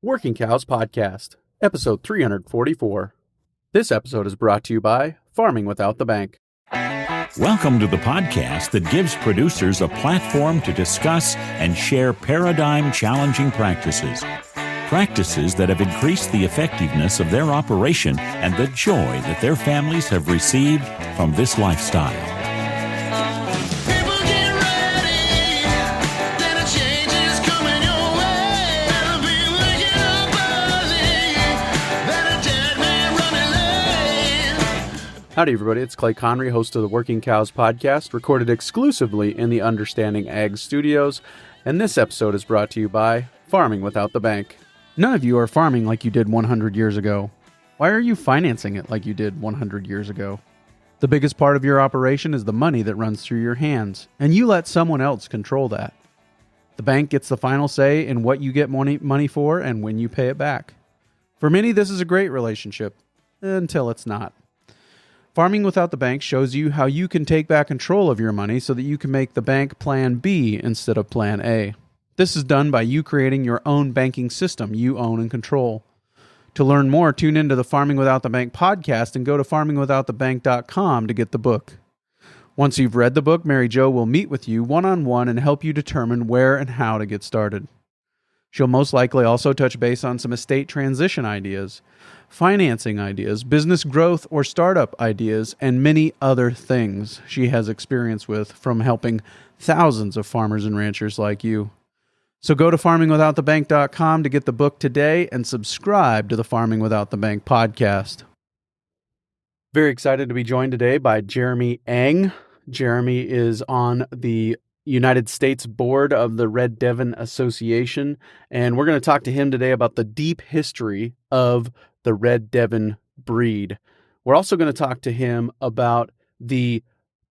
Working Cows Podcast, episode 344. This episode is brought to you by Farming Without the Bank. Welcome to the podcast that gives producers a platform to discuss and share paradigm-challenging practices. Practices that have increased the effectiveness of their operation and the joy that their families have received from this lifestyle. Howdy, everybody. It's Clay Conry, host of the Working Cows Podcast, recorded exclusively in the Understanding Ag Studios. And this episode is brought to you by Farming Without the Bank. None of you are farming like you did 100 years ago. Why are you financing it like you did 100 years ago? The biggest part of your operation is the money that runs through your hands, and you let someone else control that. The bank gets the final say in what you get money for and when you pay it back. For many, this is a great relationship, until it's not. Farming Without the Bank shows you how you can take back control of your money so that you can make the bank plan B instead of plan A. This is done by you creating your own banking system you own and control. To learn more, tune into the Farming Without the Bank podcast and go to farmingwithoutthebank.com to get the book. Once you've read the book, Mary Jo will meet with you one-on-one and help you determine where and how to get started. She'll most likely also touch base on some estate transition ideas, financing ideas, business growth or startup ideas, and many other things she has experience with from helping thousands of farmers and ranchers like you. So go to farmingwithoutthebank.com to get the book today and subscribe to the Farming Without the Bank podcast. Very excited to be joined today by Jeremy Engh. Jeremy is on the United States board of the Red Devon Association, and we're going to talk to him today about the deep history of the Red Devon breed. We're also going to talk to him about the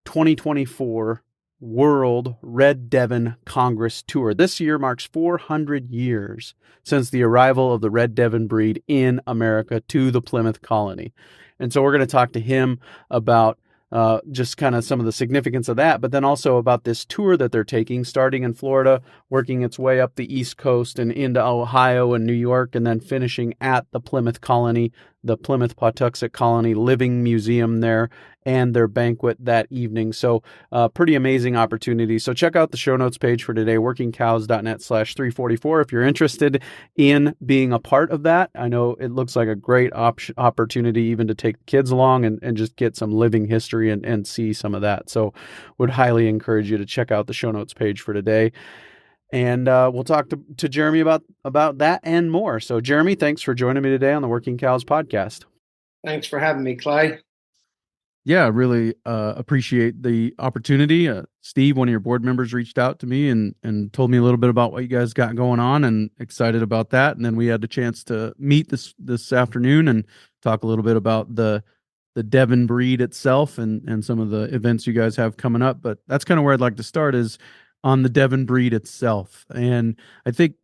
2024 World Red Devon Congress Tour. This year marks 400 years since the arrival of the Red Devon breed in America to the Plymouth colony. And so we're going to talk to him about just kind of some of the significance of that, but then also about this tour that they're taking, starting in Florida, working its way up the East Coast and into Ohio and New York, and then finishing at the Plymouth colony, the Plymouth Patuxent Colony Living Museum there, and their banquet that evening. So pretty amazing opportunity. So check out the show notes page for today, workingcows.net/344 if you're interested in being a part of that. I know it looks like a great opportunity even to take the kids along and just get some living history and see some of that. So would highly encourage you to check out the show notes page for today. And we'll talk to Jeremy about that and more. So Jeremy, thanks for joining me today on the Working Cows podcast. Thanks for having me, Clay. Yeah, I really appreciate the opportunity. Steve, one of your board members, reached out to me and told me a little bit about what you guys got going on, and excited about that. And then we had the chance to meet this afternoon and talk a little bit about the Devon breed itself and some of the events you guys have coming up. But that's kind of where I'd like to start, is on the Devon breed itself. And I think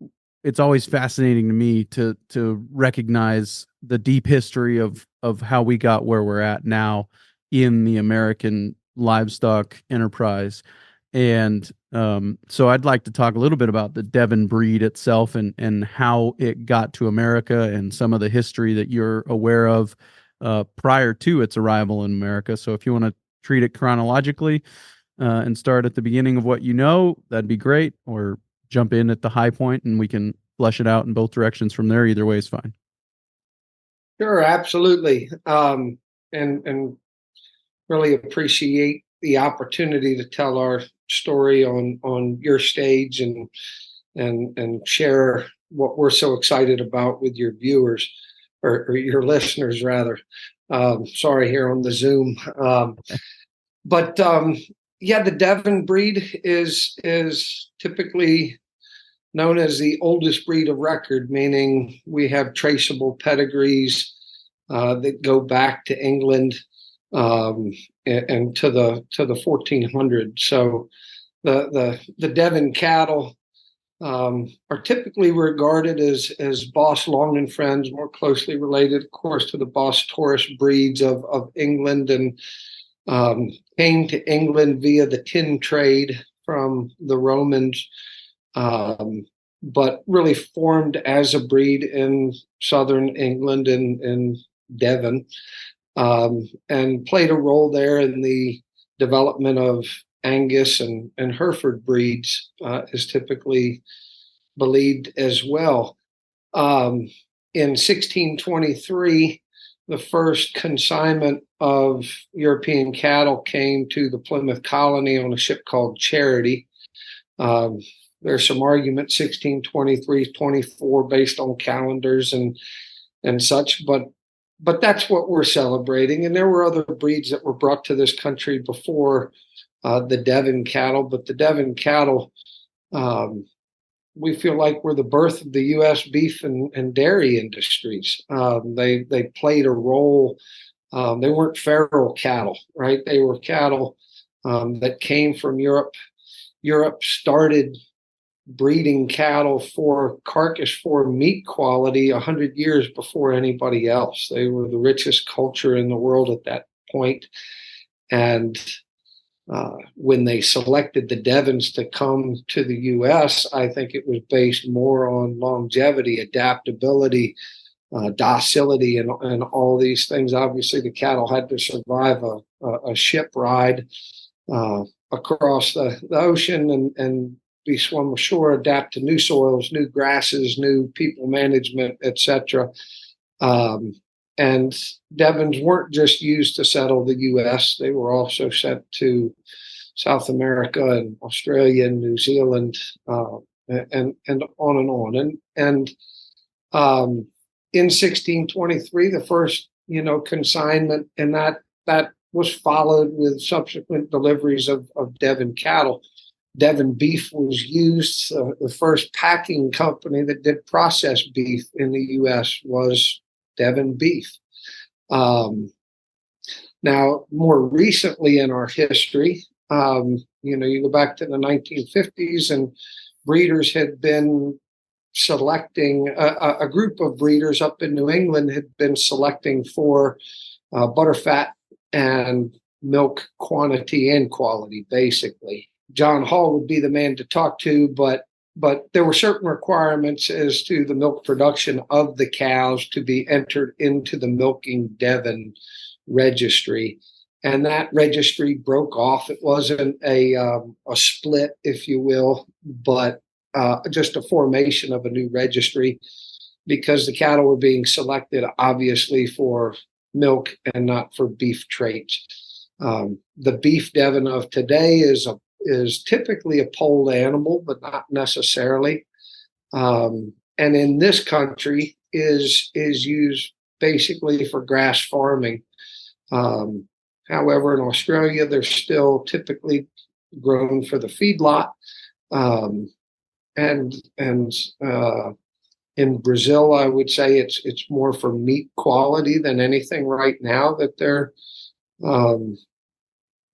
it's always fascinating to me to recognize the deep history of how we got where we're at now in the American livestock enterprise. And so I'd like to talk a little bit about the Devon breed itself and how it got to America and some of the history that you're aware of prior to its arrival in America. So if you want to treat it chronologically and start at the beginning of what you know, that'd be great, or jump in at the high point and we can flesh it out in both directions from there. Either way is fine. Sure, absolutely. And really appreciate the opportunity to tell our story on your stage and share what we're so excited about with your viewers or your listeners rather. Sorry, here on the Zoom. But the Devon breed is typically known as the oldest breed of record, meaning we have traceable pedigrees that go back to England and to the 1400s. So the Devon cattle are typically regarded as Boss Long and Friends, more closely related, of course, to the Boss Taurus breeds of England, and came to England via the tin trade from the Romans. but really formed as a breed in southern England and Devon, and played a role there in the development of Angus and Hereford breeds, is typically believed as well. In 1623, the first consignment of European cattle came to the Plymouth colony on a ship called Charity. There's some argument 1623, 24 based on calendars and such, but that's what we're celebrating. And there were other breeds that were brought to this country before the Devon cattle, but the Devon cattle, we feel like we're the birth of the U.S. beef and dairy industries. They played a role. They weren't feral cattle, right? They were cattle that came from Europe. Europe started breeding cattle for carcass for meat quality 100 years before anybody else. They were the richest culture in the world at that point. And when they selected the Devons to come to the U.S., I think it was based more on longevity, adaptability, docility, and all these things. Obviously, the cattle had to survive a ship ride across the ocean and be swum ashore, adapt to new soils, new grasses, new people management, etc. And Devons weren't just used to settle the U.S. They were also sent to South America and Australia and New Zealand, and on and on. And in 1623, the first, consignment, and that was followed with subsequent deliveries of Devon cattle. Devon beef was used. The first packing company that did processed beef in the U.S. was Devon beef. Now, more recently in our history, you go back to the 1950s, and breeders had been selecting, a group of breeders up in New England had been selecting for butterfat and milk quantity and quality, basically. John Hall would be the man to talk to, but there were certain requirements as to the milk production of the cows to be entered into the Milking Devon registry. And that registry broke off. It wasn't a split, if you will, but just a formation of a new registry, because the cattle were being selected obviously for milk and not for beef traits. The beef Devon of today is typically a polled animal, but not necessarily. And in this country is used basically for grass farming. However, in Australia, they're still typically grown for the feedlot. And in Brazil, I would say it's more for meat quality than anything right now that they're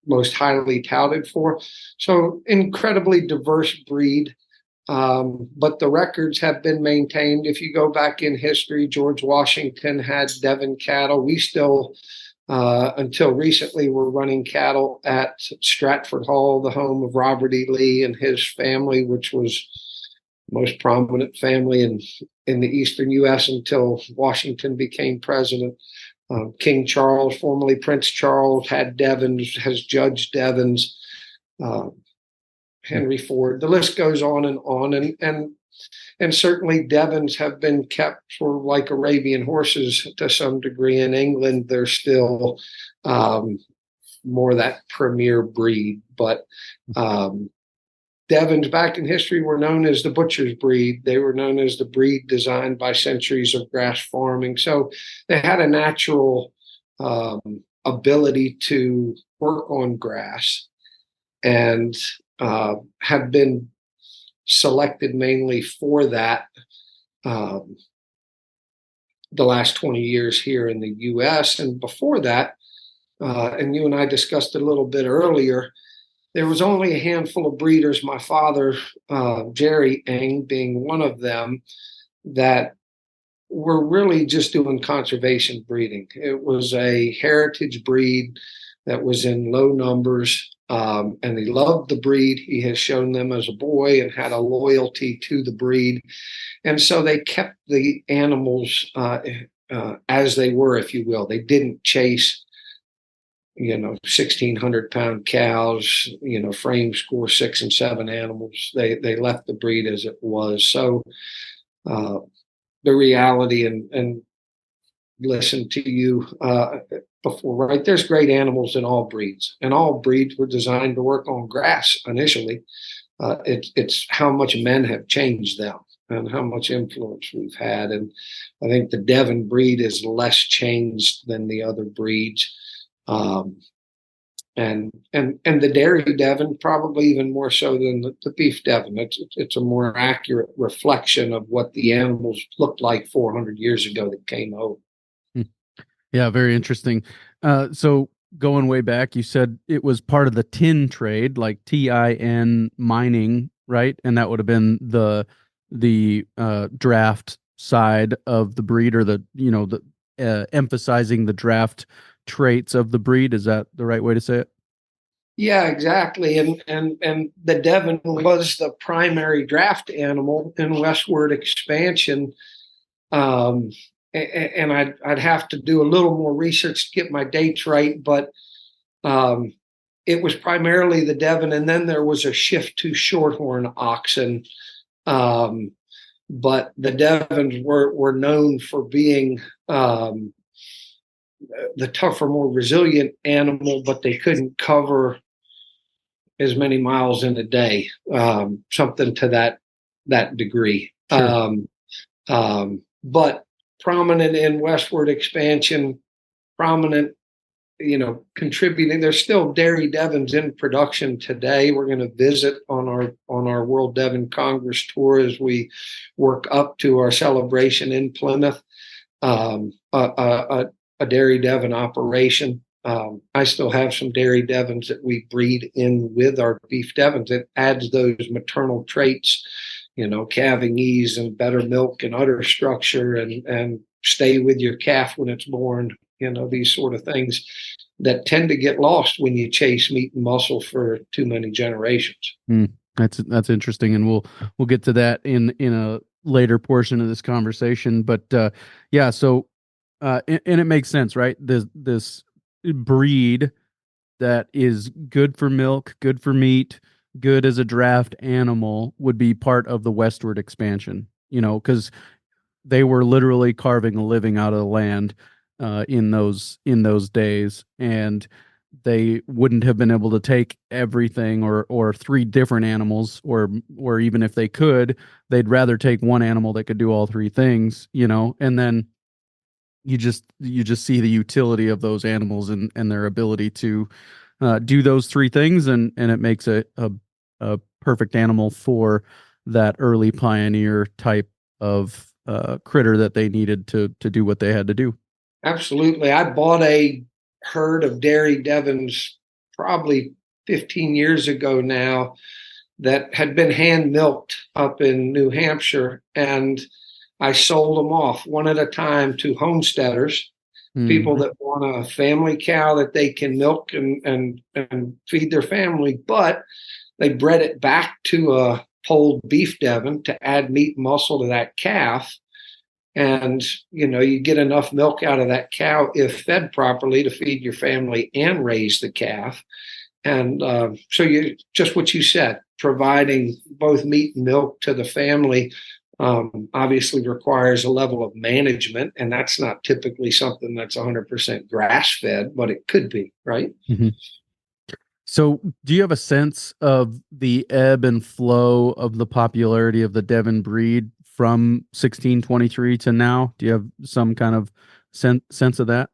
most highly touted for. So incredibly diverse breed, but the records have been maintained. If you go back in history, George Washington had Devon cattle. We still, until recently, were running cattle at Stratford Hall, the home of Robert E. Lee and his family, which was the most prominent family in the eastern U.S. until Washington became president. King Charles, formerly Prince Charles, had Devons, has Judge Devons, Henry Ford. The list goes on, and certainly Devons have been kept sort of like Arabian horses to some degree. In England, they're still more that premier breed, but Devons back in history were known as the butcher's breed. They were known as the breed designed by centuries of grass farming. So they had a natural ability to work on grass, and have been selected mainly for that the last 20 years here in the U.S. And before that, and you and I discussed it a little bit earlier, there was only a handful of breeders, my father, Jerry Engh, being one of them, that were really just doing conservation breeding. It was a heritage breed that was in low numbers. And he loved the breed. He has shown them as a boy and had a loyalty to the breed. And so they kept the animals as they were, if you will. They didn't chase 1,600-pound cows, frame score 6 and 7 animals. They left the breed as it was. So the reality, and listen to you before, right? There's great animals in all breeds, and all breeds were designed to work on grass initially. It's how much men have changed them and how much influence we've had. And I think the Devon breed is less changed than the other breeds. And the dairy Devon probably even more so than the beef Devon. It's a more accurate reflection of what the animals looked like 400 years ago that came over. Yeah, very interesting. So going way back, you said it was part of the tin trade, like TIN mining, right? And that would have been the draft side of the breed, or the emphasizing the draft traits of the breed. Is that the right way to say it? Yeah, exactly. And the Devon was the primary draft animal in westward expansion. And I'd have to do a little more research to get my dates right, but it was primarily the Devon, and then there was a shift to shorthorn oxen. But the Devons were known for being the tougher, more resilient animal, but they couldn't cover as many miles in a day, something to that degree. Sure. But prominent in westward expansion, prominent, contributing. There's still dairy Devons in production today. We're going to visit on our World Devon Congress tour as we work up to our celebration in Plymouth. A dairy Devon operation. I still have some dairy Devons that we breed in with our beef Devons. It adds those maternal traits, calving ease and better milk and udder structure, and stay with your calf when it's born, these sort of things that tend to get lost when you chase meat and muscle for too many generations. That's interesting, and we'll get to that in a later portion of this conversation. But yeah, so and it makes sense, right? This breed that is good for milk, good for meat, good as a draft animal would be part of the westward expansion, because they were literally carving a living out of the land in those days, and they wouldn't have been able to take everything or 3 different animals, or even if they could, they'd rather take one animal that could do all 3 things, and then you just see the utility of those animals and their ability to do those 3 things, and it makes a perfect animal for that early pioneer type of critter that they needed to do what they had to do. Absolutely. I bought a herd of dairy Devons probably 15 years ago now that had been hand milked up in New Hampshire, and I sold them off one at a time to homesteaders, people that want a family cow that they can milk and feed their family, but they bred it back to a polled beef Devon to add meat and muscle to that calf. And, you get enough milk out of that cow if fed properly to feed your family and raise the calf. And so just what you said, providing both meat and milk to the family obviously requires a level of management, and that's not typically something that's 100% grass fed, but it could be, right? Mm-hmm. So do you have a sense of the ebb and flow of the popularity of the Devon breed from 1623 to now? Do you have some kind of sense of that?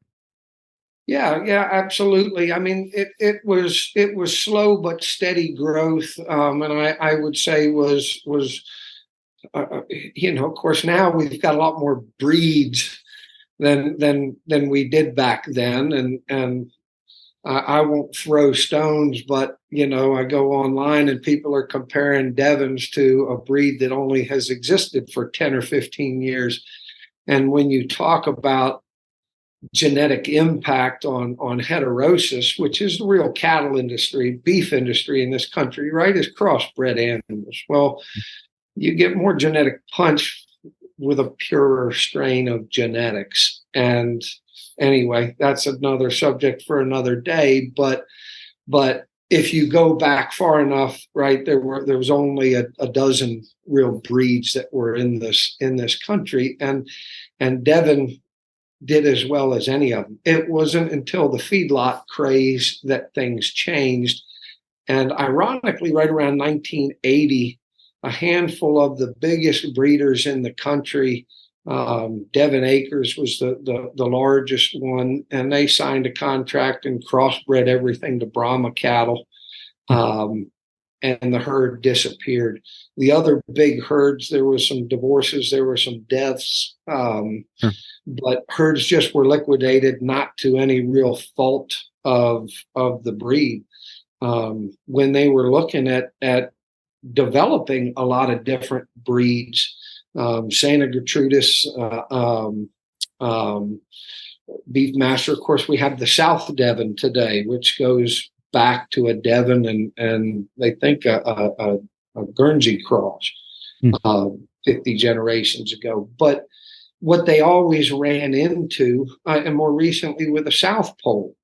Yeah, absolutely. I mean, it was slow but steady growth, and I would say was of course now we've got a lot more breeds than we did back then, and I won't throw stones, but I go online and people are comparing Devons to a breed that only has existed for 10 or 15 years, and when you talk about genetic impact on heterosis, which is the real cattle industry, beef industry in this country, right, is crossbred animals. Well, you get more genetic punch with a purer strain of genetics. And anyway, that's another subject for another day. But if you go back far enough, right, there was only a dozen real breeds that were in this country, and Devon did as well as any of them. It wasn't until the feedlot craze that things changed. And ironically, right around 1980, a handful of the biggest breeders in the country, Devon Acres was the largest one, and they signed a contract and crossbred everything to Brahma cattle, and the herd disappeared. The other big herds, there was some divorces, there were some deaths, but herds just were liquidated, not to any real fault of the breed. When they were looking at developing a lot of different breeds, Santa Gertrudis, Beefmaster. Of course, we have the South Devon today, which goes back to a Devon and they think a Guernsey cross 50 generations ago. But what they always ran into, and more recently with the South Pole,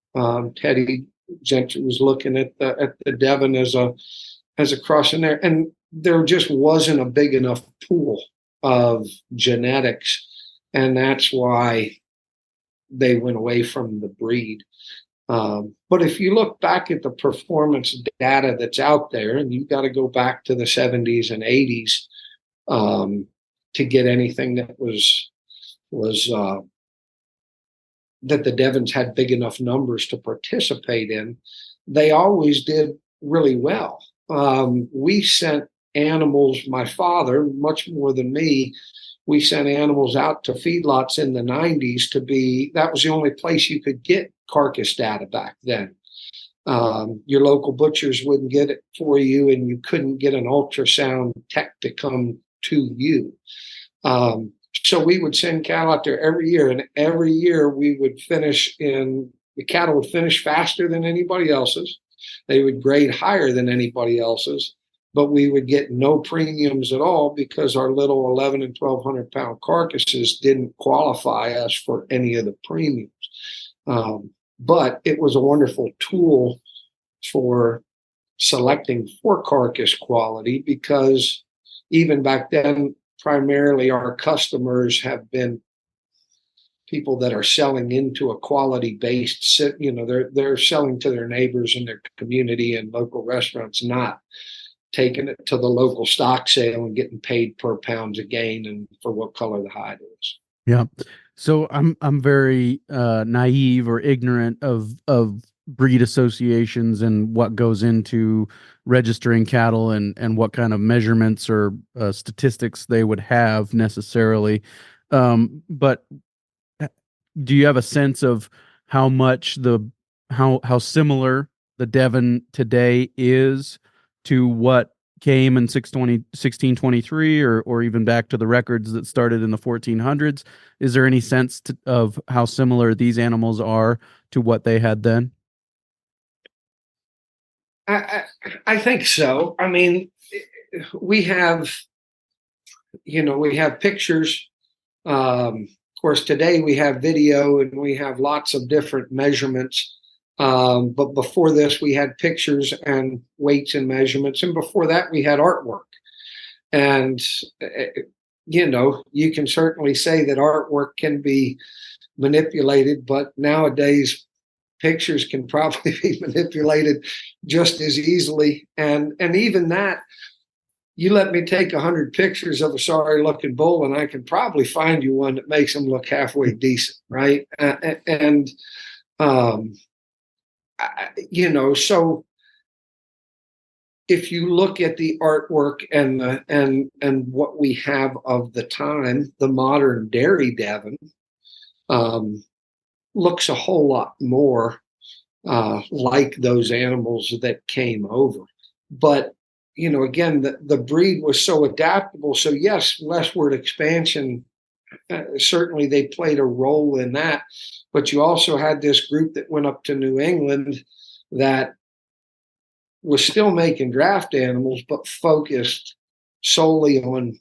Teddy Gentry was looking at the Devon as a cross in there, and there just wasn't a big enough pool of genetics, and that's why they went away from the breed. But if you look back at the performance data that's out there, and you've got to go back to the 70s and 80s to get anything that was that the Devons had big enough numbers to participate in, they always did really well. We sent animals, my father, much more than me, we sent animals out to feedlots in the 90s that was the only place you could get carcass data back then. Your local butchers wouldn't get it for you, and you couldn't get an ultrasound tech to come to you. So we would send cattle out there every year, and every year we would the cattle would finish faster than anybody else's. They would grade higher than anybody else's, but we would get no premiums at all because our little 11 and 1,200 pound carcasses didn't qualify us for any of the premiums. But it was a wonderful tool for selecting for carcass quality, because even back then, primarily our customers have been people that are selling into a quality-based, they're selling to their neighbors in their community and local restaurants, not taking it to the local stock sale and getting paid per pound of gain and for what color the hide is. Yeah. So I'm very naive or ignorant of breed associations and what goes into registering cattle and what kind of measurements or statistics they would have necessarily. But do you have a sense of how much how similar the Devon today is to what came in 1623 or even back to the records that started in the 1400s? Is there any sense of how similar these animals are to what they had then? I think so. I mean, we have pictures. Of course, today we have video and we have lots of different measurements. But before this, we had pictures and weights and measurements. And before that, we had artwork. And, you can certainly say that artwork can be manipulated, but nowadays pictures can probably be manipulated just as easily. And even that, you let me take 100 pictures of a sorry looking bull and I can probably find you one that makes them look halfway decent. Right. So if you look at the artwork and what we have of the time, the modern dairy Devon looks a whole lot more like those animals that came over. But, again, the breed was so adaptable. So yes, westward expansion certainly they played a role in that. But you also had this group that went up to New England that was still making draft animals, but focused solely on,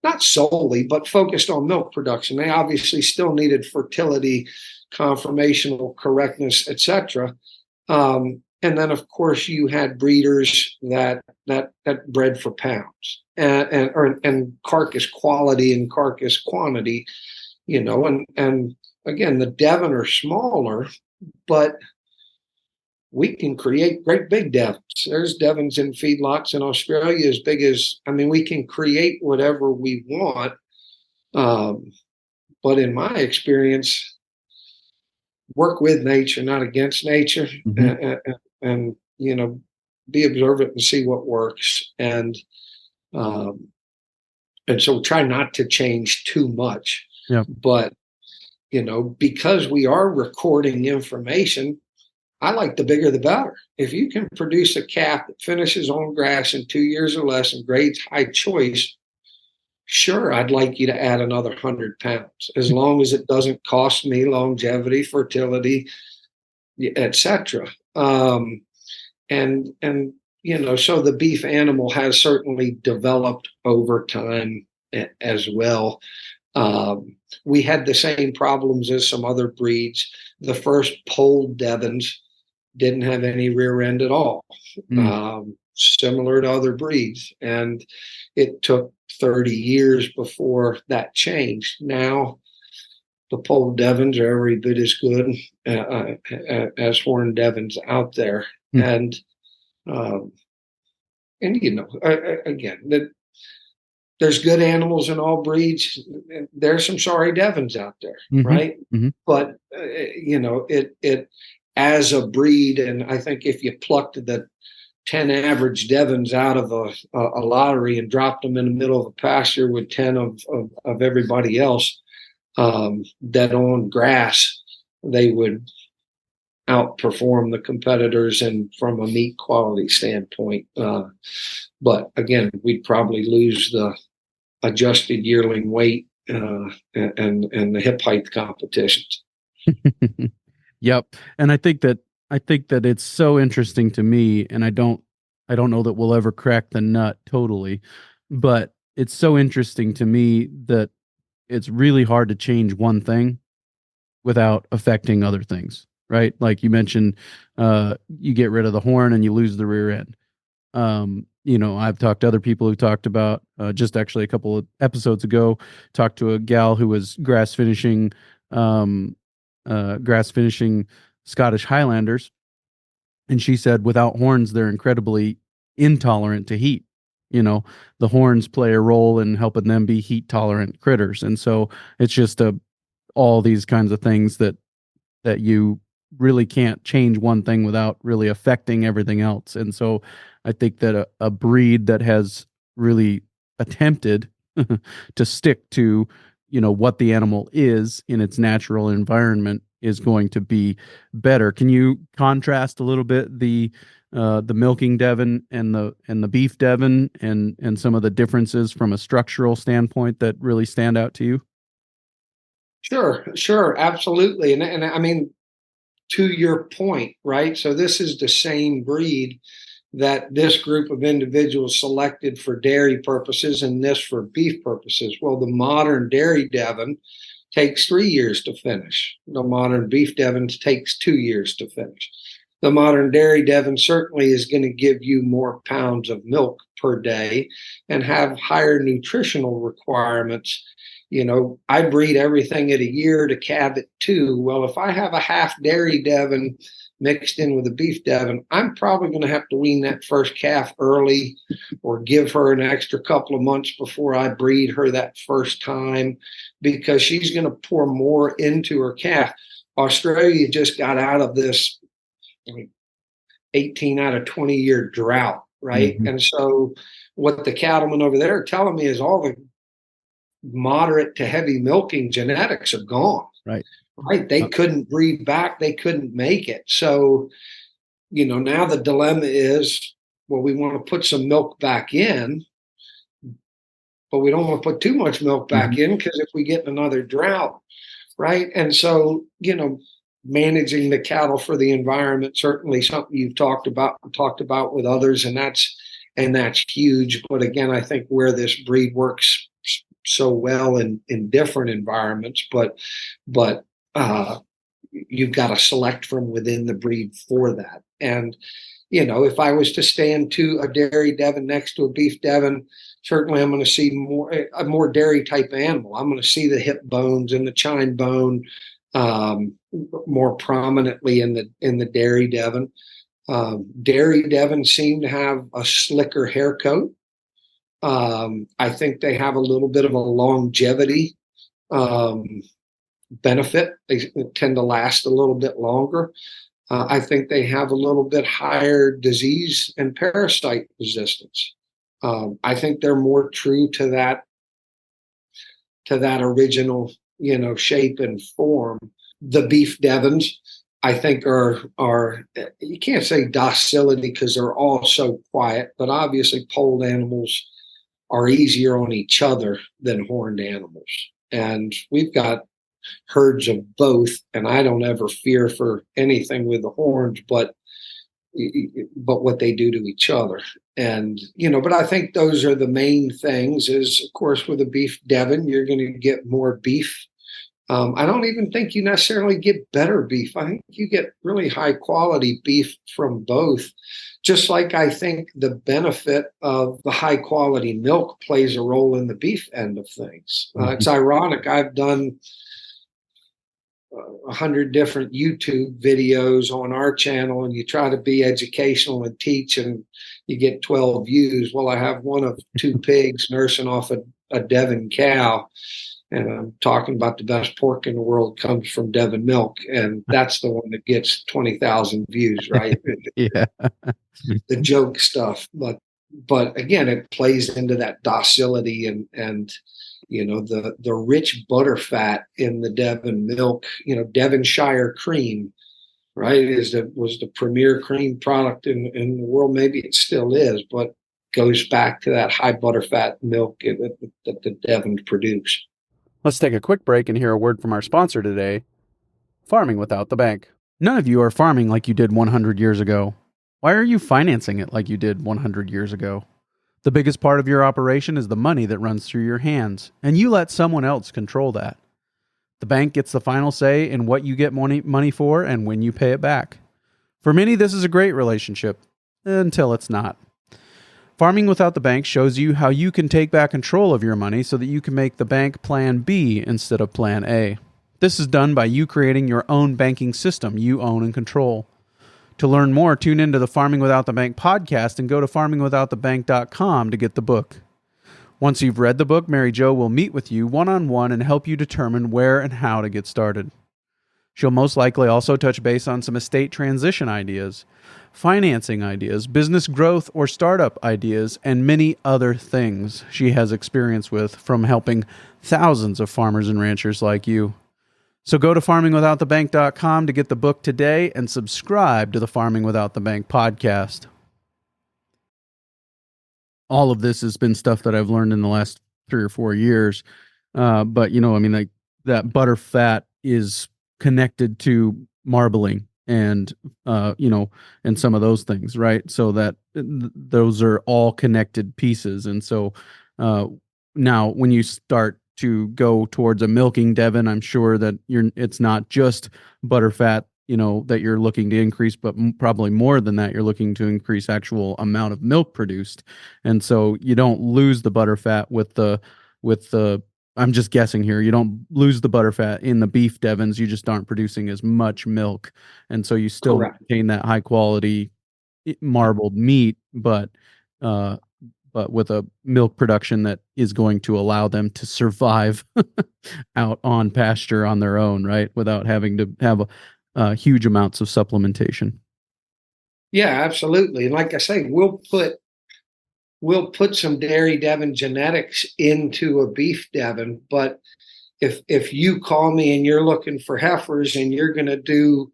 not solely, but focused on milk production. They obviously still needed fertility, conformational correctness, etc. And then, of course, you had breeders that bred for pounds and carcass quality and carcass quantity, and again, the Devon are smaller, but we can create great big Devons. There's Devons in feedlots in Australia as big as, we can create whatever we want. But in my experience, work with nature, not against nature, and be observant and see what works. And so try not to change too much. Yeah. But, because we are recording information, I like the bigger the better. If you can produce a calf that finishes on grass in 2 years or less and grades high choice, sure, I'd like you to add another 100 pounds, as long as it doesn't cost me longevity, fertility, etc. So the beef animal has certainly developed over time as well. We had the same problems as some other breeds. The first polled Devons didn't have any rear end at all, similar to other breeds. And it took 30 years before that changed. Now, the polled Devons are every bit as good as horned Devons out there. And again, there's good animals in all breeds. There's some sorry Devons out there, right? But, it as a breed, and I think if you plucked the 10 average Devons out of a lottery and dropped them in the middle of a pasture with 10 of everybody else that owned grass, they would outperform the competitors and from a meat quality standpoint. But again, we'd probably lose the adjusted yearling weight and the hip height competitions. Yep. And I think that it's so interesting to me, and I don't know that we'll ever crack the nut totally, but it's so interesting to me that it's really hard to change one thing without affecting other things, right? Like you mentioned, you get rid of the horn and you lose the rear end. I've talked to other people who talked about, just actually a couple of episodes ago, talked to a gal who was grass finishing Scottish Highlanders. And she said without horns, they're incredibly intolerant to heat. The horns play a role in helping them be heat tolerant critters. And so it's just all these kinds of things that you really can't change one thing without really affecting everything else. And so I think that a breed that has really attempted to stick to, what the animal is in its natural environment is going to be better. Can you contrast a little bit the milking Devon and the beef Devon and some of the differences from a structural standpoint that really stand out to you? Sure, absolutely. And I mean, to your point, right? So this is the same breed that this group of individuals selected for dairy purposes and this for beef purposes. Well, the modern dairy Devon takes 3 years to finish. The modern beef Devon takes 2 years to finish. The modern dairy Devon certainly is going to give you more pounds of milk per day and have higher nutritional requirements. I breed everything at a year to calve at 2. Well, if I have a half dairy Devon mixed in with a beef Devon, I'm probably going to have to wean that first calf early or give her an extra couple of months before I breed her that first time, because she's going to pour more into her calf. Australia just got out of this 18 out of 20 year drought, right? And so what the cattlemen over there are telling me is all the moderate to heavy milking genetics are gone. Right. They couldn't breed back. They couldn't make it. So, now the dilemma is, well, we want to put some milk back in, but we don't want to put too much milk back in, because if we get another drought, right? And so, managing the cattle for the environment, certainly something you've talked about with others, and that's huge. But again, I think where this breed works so well in different environments, but you've got to select from within the breed for that. And if I was to stand to a dairy Devon next to a beef Devon, certainly I'm going to see a more dairy type animal. I'm going to see the hip bones and the chine bone more prominently in the dairy Devon. Dairy Devon seem to have a slicker hair coat. I think they have a little bit of a longevity benefit. They tend to last a little bit longer. I think they have a little bit higher disease and parasite resistance. I think they're more true to that original, shape and form. The beef Devons, I think, are you can't say docility because they're all so quiet, but obviously polled animals are easier on each other than horned animals. And we've got herds of both, and I don't ever fear for anything with the horns, but what they do to each other. And but I think those are the main things. Is, of course, with a beef Devon, you're going to get more beef. I don't even think you necessarily get better beef. I think you get really high quality beef from both. Just like I think the benefit of the high quality milk plays a role in the beef end of things. It's ironic. I've done 100 different YouTube videos on our channel, and you try to be educational and teach, and you get 12 views. Well, I have one of two pigs nursing off a Devon cow, and I'm talking about the best pork in the world comes from Devon milk, and that's the one that gets 20,000 views, right? Yeah. The joke stuff, but again, it plays into that docility and the rich butter fat in the Devon milk. Devonshire cream, right, was the premier cream product in the world. Maybe it still is, but goes back to that high butter fat milk that the Devon produce. Let's take a quick break and hear a word from our sponsor today, Farming Without the Bank. None of you are farming like you did 100 years ago. Why are you financing it like you did 100 years ago? The biggest part of your operation is the money that runs through your hands, and you let someone else control that. The bank gets the final say in what you get money for and when you pay it back. For many, this is a great relationship, until it's not. Farming Without the Bank shows you how you can take back control of your money so that you can make the bank plan B instead of plan A. This is done by you creating your own banking system you own and control. To learn more, tune into the Farming Without the Bank podcast and go to farmingwithoutthebank.com to get the book. Once you've read the book, Mary Jo will meet with you one-on-one and help you determine where and how to get started. She'll most likely also touch base on some estate transition ideas, financing ideas, business growth or startup ideas, and many other things she has experience with from helping thousands of farmers and ranchers like you. So go to farmingwithoutthebank.com to get the book today and subscribe to the Farming Without the Bank podcast. All of this has been stuff that I've learned in the last 3 or 4 years. But, like that butter fat is connected to marbling and, and some of those things, right? So that those are all connected pieces. And so now when you start to go towards a milking Devon, I'm sure that it's not just butter fat, that you're looking to increase, but probably more than that, you're looking to increase actual amount of milk produced. And so you don't lose the butter fat with the, I'm just guessing here, you don't lose the butter fat in the beef Devons, you just aren't producing as much milk. And so you still maintain that high quality marbled meat, but with a milk production that is going to allow them to survive out on pasture on their own, right? Without having to have huge amounts of supplementation. Yeah, absolutely. And like I say, we'll put some dairy Devon genetics into a beef Devon, but if you call me and you're looking for heifers and you're going to do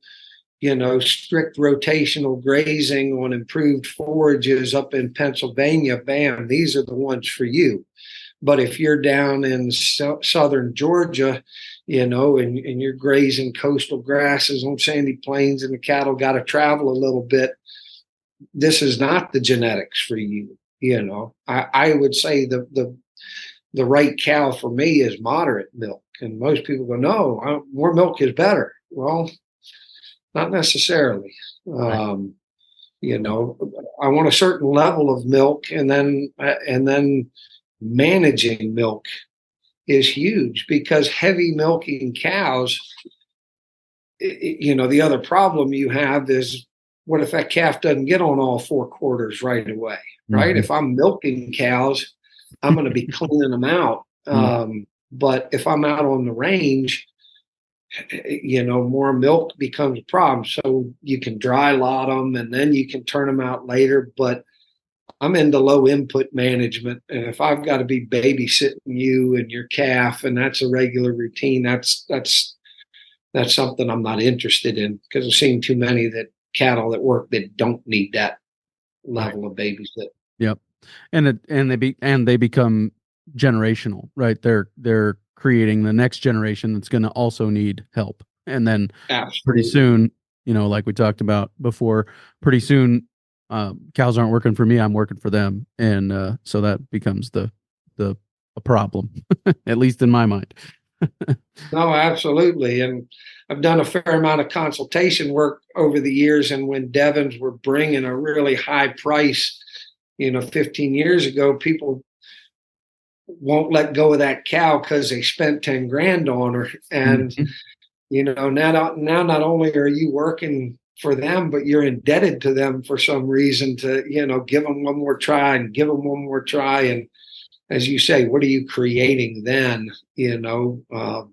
strict rotational grazing on improved forages up in Pennsylvania, bam, these are the ones for you. But if you're down in southern Georgia, and you're grazing coastal grasses on sandy plains and the cattle got to travel a little bit, this is not the genetics for you. I would say the right cow for me is moderate milk. And most people go, no, more milk is better. Well, not necessarily. Right. I want a certain level of milk, and then managing milk is huge, because heavy milking cows, the other problem you have is, what if that calf doesn't get on all four quarters right away, right? Mm-hmm. If I'm milking cows, I'm going to be cleaning them out. But if I'm out on the range, more milk becomes a problem. So you can dry lot them and then you can turn them out later. But I'm into low input management. And if I've got to be babysitting you and your calf, and that's a regular routine, that's something I'm not interested in, because I've seen too many cattle that work that don't need that level of babysit. Yep. And they become generational, right? They're creating the next generation that's going to also need help. And then Pretty soon, like we talked about before, pretty soon cows aren't working for me, I'm working for them. And so that becomes a problem, at least in my mind. No, absolutely. And I've done a fair amount of consultation work over the years. And when Devons were bringing a really high price, 15 years ago, people won't let go of that cow because they spent 10 grand on her. And, now not only are you working for them, but you're indebted to them for some reason to, give them one more try and give them one more try. And as you say, what are you creating then? Now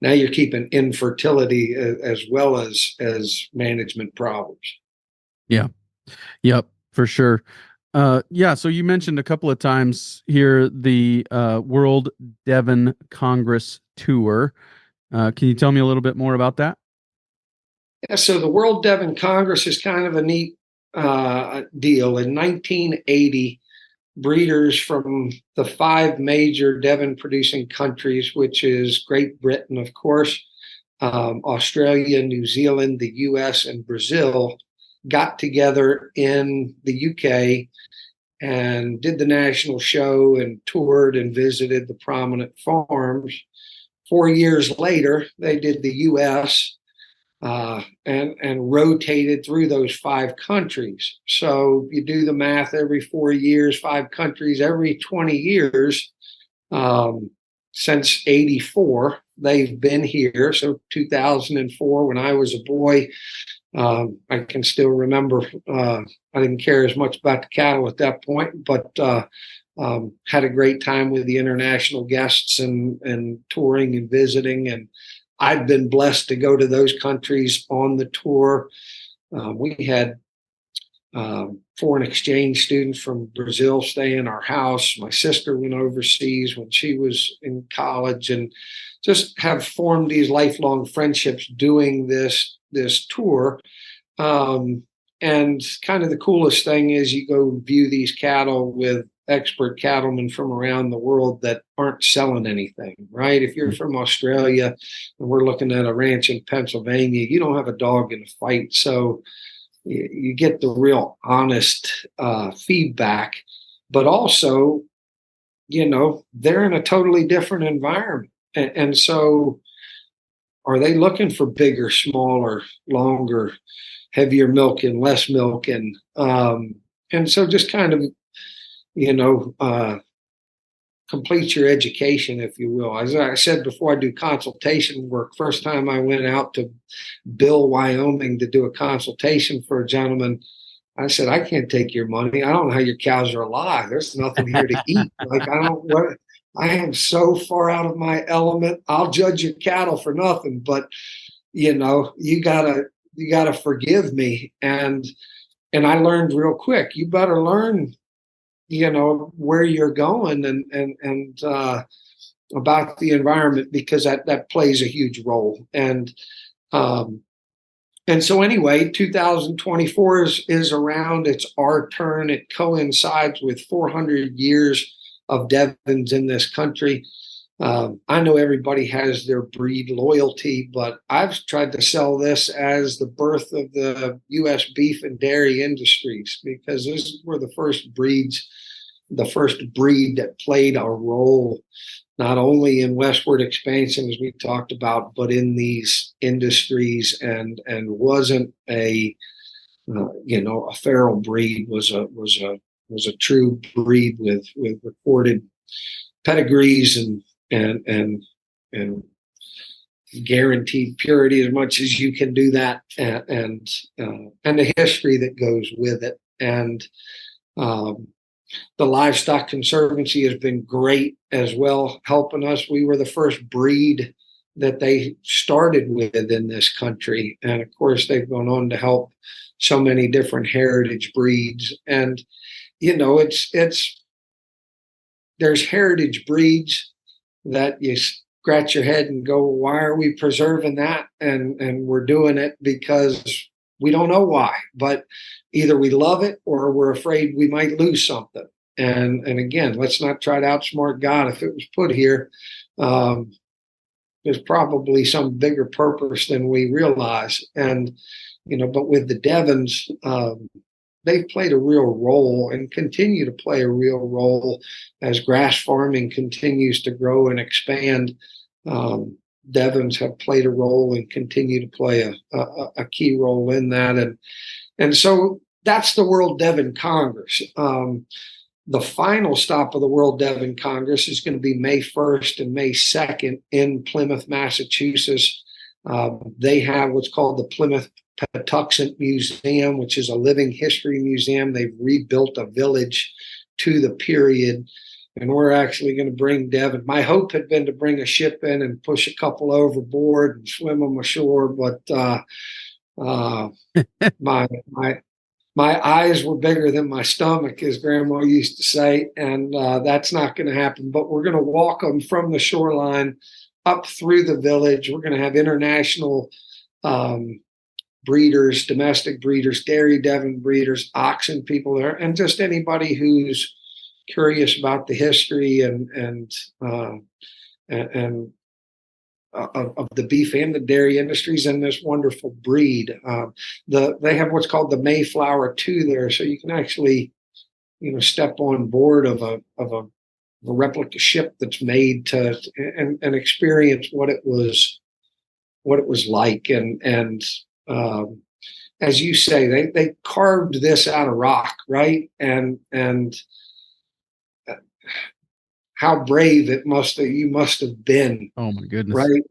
you're keeping infertility as well as management problems. Yeah. Yep, for sure. So you mentioned a couple of times here the World Devon Congress Tour. Can you tell me a little bit more about that? Yeah, so the World Devon Congress is kind of a neat deal. In 1980, breeders from the 5 major Devon producing countries, which is Great Britain, of course, Australia, New Zealand, the US, and Brazil, got together in the UK and did the national show and toured and visited the prominent farms. 4 years later, they did the US and rotated through those 5 countries. So you do the math, every 4 years, 5 countries, every 20 years, since 84, they've been here. So 2004, when I was a boy, I can still remember, I didn't care as much about the cattle at that point, but had a great time with the international guests and touring and visiting. And I've been blessed to go to those countries on the tour. We had foreign exchange students from Brazil stay in our house. My sister went overseas when she was in college, and just have formed these lifelong friendships doing this tour. And kind of the coolest thing is you go view these cattle with expert cattlemen from around the world that aren't selling anything, right? If you're from Australia and we're looking at a ranch in Pennsylvania, you don't have a dog in the fight. So you get the real honest feedback, but also, they're in a totally different environment. And so are they looking for bigger, smaller, longer, heavier milk and less milk? And so just kind of, complete your education, if you will. As I said before, I do consultation work. First time I went out to Bill, Wyoming to do a consultation for a gentleman, I said, I can't take your money. I don't know how your cows are alive. There's nothing here to eat. I am so far out of my element. I'll judge your cattle for nothing, but you gotta forgive me. And I learned real quick, you better learn, where you're going and about the environment, because that plays a huge role. And so anyway, 2024 is around. It's our turn. It coincides with 400 years of Devons in this country. I know everybody has their breed loyalty, but I've tried to sell this as the birth of the U.S. beef and dairy industries, because these were the first breed that played a role not only in westward expansion, as we talked about, but in these industries, and wasn't a a feral breed, was a true breed with recorded pedigrees and guaranteed purity as much as you can do that, and the history that goes with it. And the Livestock Conservancy has been great as well, helping us. We were the first breed that they started with in this country, and of course they've gone on to help so many different heritage breeds. And there's heritage breeds that you scratch your head and go, why are we preserving that? And we're doing it because we don't know why, but either we love it or we're afraid we might lose something. And again, let's not try to outsmart God. If it was put here, there's probably some bigger purpose than we realize. And, but with the Devons, they've played a real role and continue to play a real role as grass farming continues to grow and expand. Devons have played a role and continue to play a key role in that. And so that's the World Devon Congress. The final stop of the World Devon Congress is going to be May 1st and May 2nd in Plymouth, Massachusetts. They have what's called the Plymouth Patuxent Museum, which is a living history museum. They've rebuilt a village to the period, and we're actually going to bring Devon. My hope had been to bring a ship in and push a couple overboard and swim them ashore, but my eyes were bigger than my stomach, as Grandma used to say, and that's not going to happen. But we're going to walk them from the shoreline up through the village. We're going to have international breeders, domestic breeders, dairy Devon breeders, oxen people there, and just anybody who's curious about the history and of the beef and the dairy industries and this wonderful breed. They have what's called the Mayflower 2 there, so you can actually, step on board of a replica ship that's made to and experience what it was like. And as you say, they carved this out of rock, right? And how brave you must have been. Oh my goodness. Right.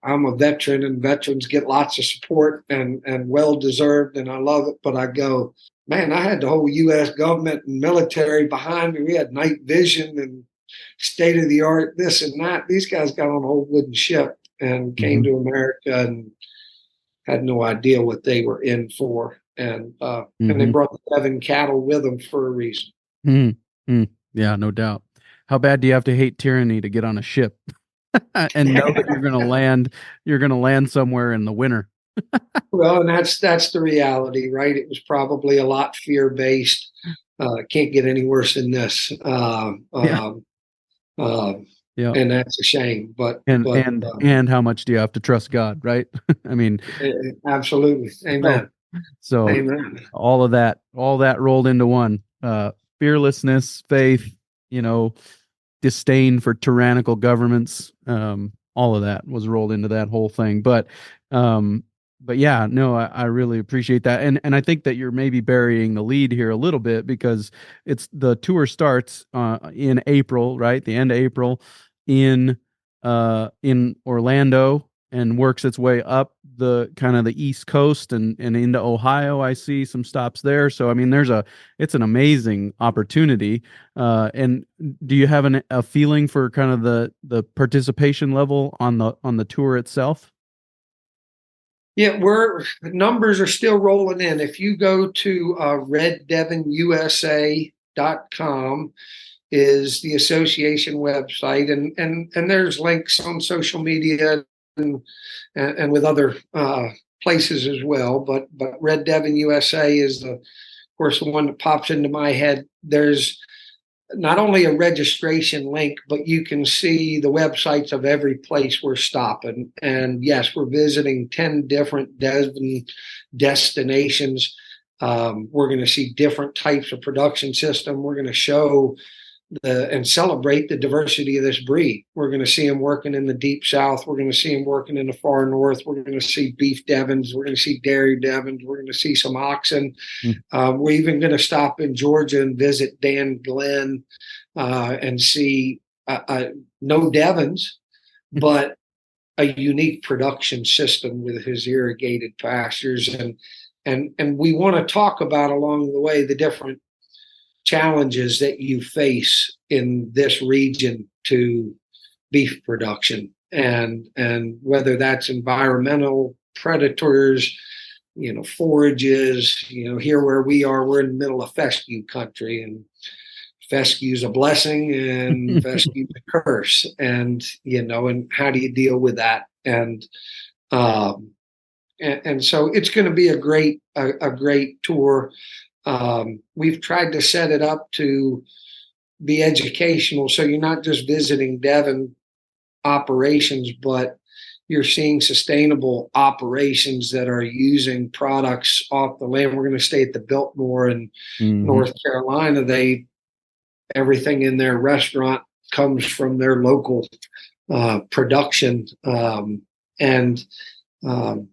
I'm a veteran, and veterans get lots of support and well deserved, and I love it. But I go, man, I had the whole U.S. government and military behind me. We had night vision and state of the art, this and that. These guys got on a whole wooden ship and came to America and had no idea what they were in for. And they brought the Devon cattle with them for a reason. Yeah, no doubt. How bad do you have to hate tyranny to get on a ship and know that you're going to land somewhere in the winter? Well, and that's the reality, right? It was probably a lot fear-based. Can't get any worse than this. Yeah. And that's a shame. But how much do you have to trust God, right? I mean, absolutely. Amen. So Amen. all that rolled into one. Fearlessness, faith, disdain for tyrannical governments, all of that was rolled into that whole thing. But yeah, no, I really appreciate that. And I think that you're maybe burying the lead here a little bit, because the tour starts in April, right? The end of April in Orlando, and works its way up the kind of the East Coast and into Ohio. I see some stops there. So, I mean, it's an amazing opportunity. And do you have a feeling for kind of the participation level on the tour itself? Yeah, numbers are still rolling in. If you go to reddevonusa.com is the association website, and there's links on social media and with other places as well. But Red Devon USA is of course, the one that pops into my head. There's not only a registration link, but you can see the websites of every place we're stopping. And yes, we're visiting 10 different Devon destinations. We're going to see different types of production system. We're going to show and celebrate the diversity of this breed. We're going to see them working in the deep south. We're going to see them working in the far north. We're going to see beef Devons. We're going to see dairy Devons. We're going to see some oxen. We're even going to stop in Georgia and visit Dan Glenn and see no Devons, but a unique production system with his irrigated pastures. And we want to talk about along the way the different challenges that you face in this region to beef production, and whether that's environmental predators, forages. Here where we are, we're in the middle of fescue country, and fescue's a blessing and fescue's a curse, and and how do you deal with that? And so it's going to be a great tour. We've tried to set it up to be educational, so you're not just visiting Devon operations, but you're seeing sustainable operations that are using products off the land. We're going to stay at the Biltmore in North Carolina. Everything in their restaurant comes from their local production,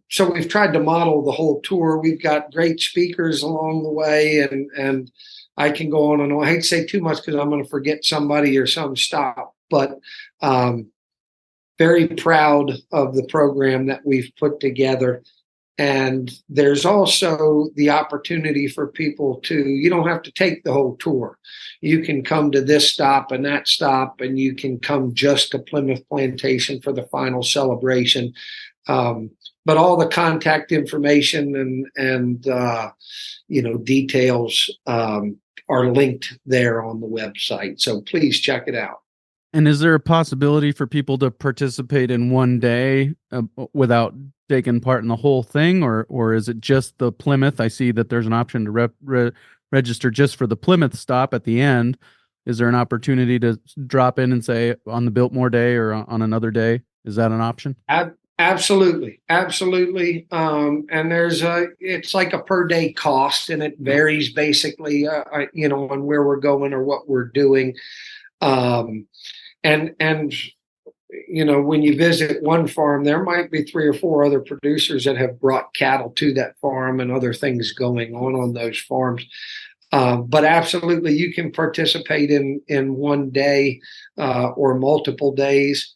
so we've tried to model the whole tour. We've got great speakers along the way, and I can go on and on. I hate to say too much because I'm going to forget somebody or some stop, but very proud of the program that we've put together. And there's also the opportunity for people you don't have to take the whole tour. You can come to this stop and that stop, and you can come just to Plymouth Plantation for the final celebration. But all the contact information and details are linked there on the website. So please check it out. And is there a possibility for people to participate in one day without taking part in the whole thing, or is it just the Plymouth? I see that there's an option to register just for the Plymouth stop at the end. Is there an opportunity to drop in and say on the Biltmore day or on another day? Is that an option? Absolutely. And it's like a per day cost, and it varies basically, on where we're going or what we're doing. When you visit one farm, there might be 3 or 4 other producers that have brought cattle to that farm and other things going on those farms. But absolutely, you can participate in one day or multiple days.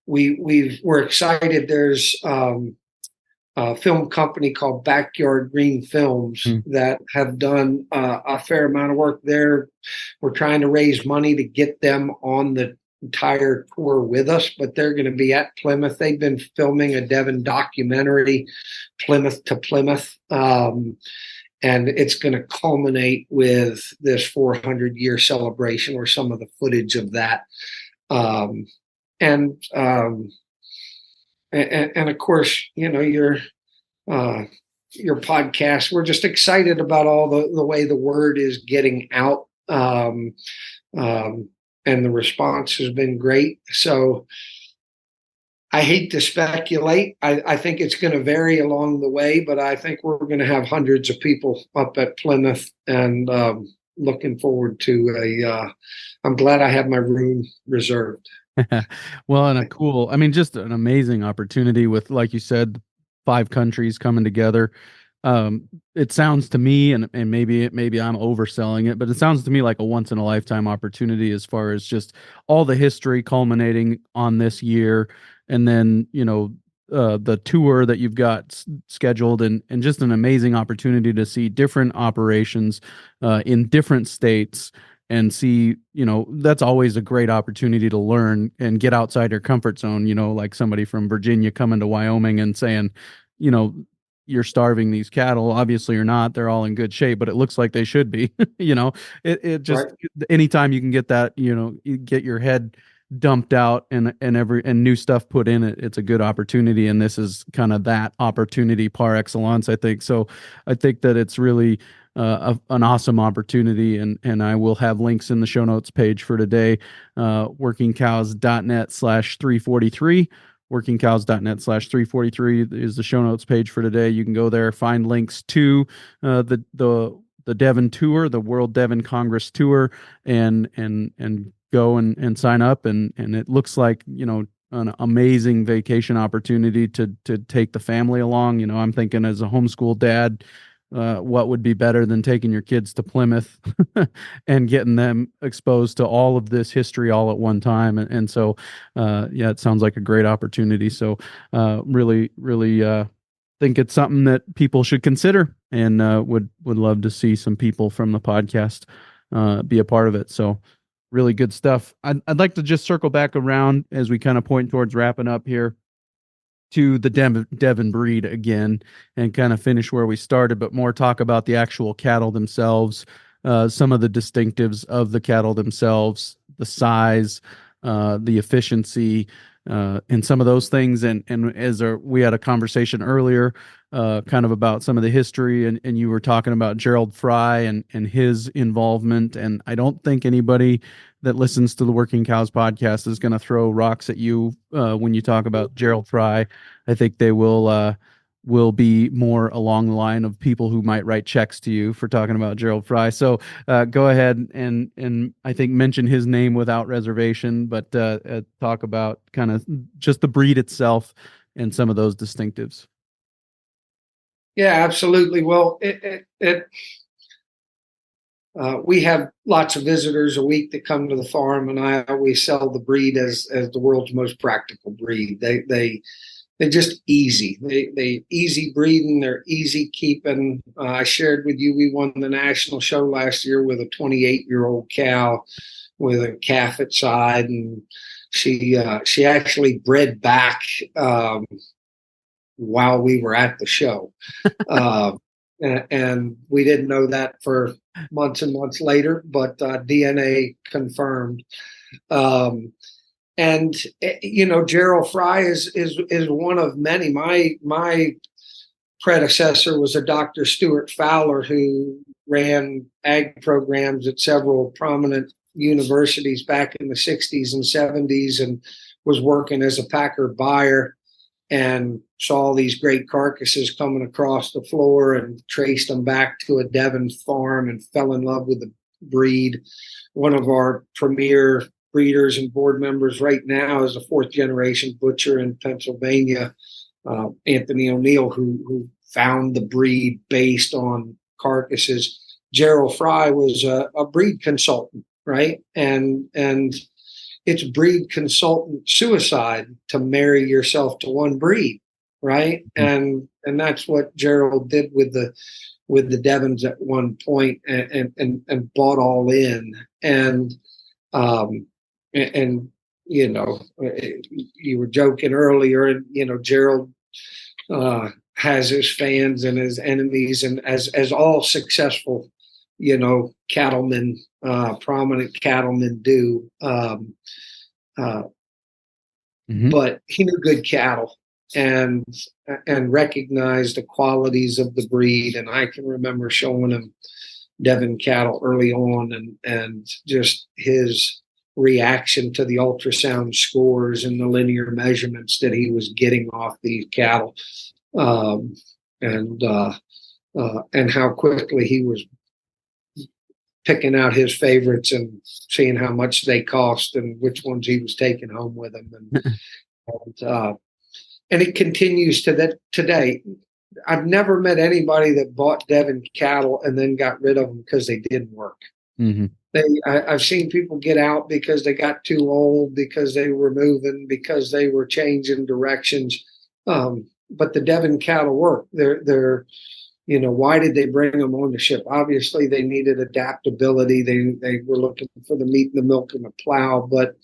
We're excited. There's a film company called Backyard Green Films that have done a fair amount of work there. We're trying to raise money to get them on the entire tour with us, but they're going to be at Plymouth. They've been filming a Devon documentary, Plymouth to Plymouth, and it's going to culminate with this 400-year celebration or some of the footage of that. And of course, your podcast, we're just excited about all the way the word is getting out. And the response has been great. So I hate to speculate. I think it's going to vary along the way, but I think we're going to have hundreds of people up at Plymouth, and looking forward to I'm glad I have my room reserved. Well, and just an amazing opportunity with, like you said, 5 countries coming together. It sounds to me, and maybe I'm overselling it, but it sounds to me like a once in a lifetime opportunity as far as just all the history culminating on this year, and then the tour that you've got scheduled, and just an amazing opportunity to see different operations in different states. And see, that's always a great opportunity to learn and get outside your comfort zone, like somebody from Virginia coming to Wyoming and saying, you're starving these cattle. Obviously you're not. They're all in good shape, but it looks like they should be. It just, right. Anytime you can get that, you get your head dumped out and new stuff put in it, it's a good opportunity. And this is kind of that opportunity par excellence, I think. So I think that it's really an awesome opportunity. And I will have links in the show notes page for today, workingcows.net/343. Workingcows.net/343 is the show notes page for today. You can go there, find links to the Devon tour, the World Devon Congress tour, and go and sign up. And it looks like, an amazing vacation opportunity to take the family along. I'm thinking as a homeschool dad, what would be better than taking your kids to Plymouth and getting them exposed to all of this history all at one time. And so, yeah, it sounds like a great opportunity. So, really, think it's something that people should consider, and would love to see some people from the podcast be a part of it. So really good stuff. I'd like to just circle back around as we kind of point towards wrapping up here to the Devon breed again, and kind of finish where we started, but more talk about the actual cattle themselves, some of the distinctives of the cattle themselves, the size, the efficiency, and some of those things. And we had a conversation earlier, kind of about some of the history, and you were talking about Gerald Fry and his involvement. And I don't think anybody that listens to the Working Cows podcast is going to throw rocks at you when you talk about Gerald Fry. I think they will be more along the line of people who might write checks to you for talking about Gerald Fry. So go ahead and I think mention his name without reservation, but talk about kind of just the breed itself and some of those distinctives. Yeah, absolutely. Well, we have lots of visitors a week that come to the farm, and I always sell the breed as the world's most practical breed. They're just easy. They easy breeding. They're easy keeping. I shared with you, we won the national show last year with a 28-year-old cow with a calf at side, and she actually bred back while we were at the show. And we didn't know that for months and months later, but DNA confirmed. And Gerald Fry is one of many. My predecessor was a Dr. Stuart Fowler, who ran ag programs at several prominent universities back in the 60s and 70s, and was working as a packer buyer, and saw these great carcasses coming across the floor and traced them back to a Devon farm and fell in love with the breed. One of our premier breeders and board members right now is a fourth generation butcher in Pennsylvania, Anthony O'Neill, who found the breed based on carcasses. Gerald Fry was a breed consultant, right? And it's breed consultant suicide to marry yourself to one breed, right? And that's what Gerald did with the Devons at one point, and bought all in. And you were joking earlier, and Gerald has his fans and his enemies, and as all successful cattlemen, prominent cattlemen do. But he knew good cattle and recognized the qualities of the breed. And I can remember showing him Devon cattle early on, and just his reaction to the ultrasound scores and the linear measurements that he was getting off these cattle, and how quickly he was picking out his favorites and seeing how much they cost and which ones he was taking home with him. And it continues to that today. I've never met anybody that bought Devon cattle and then got rid of them because they didn't work. I've seen people get out because they got too old, because they were moving, because they were changing directions. But the Devon cattle work. They're why did they bring them on the ship? Obviously, they needed adaptability. They were looking for the meat and the milk and the plow, but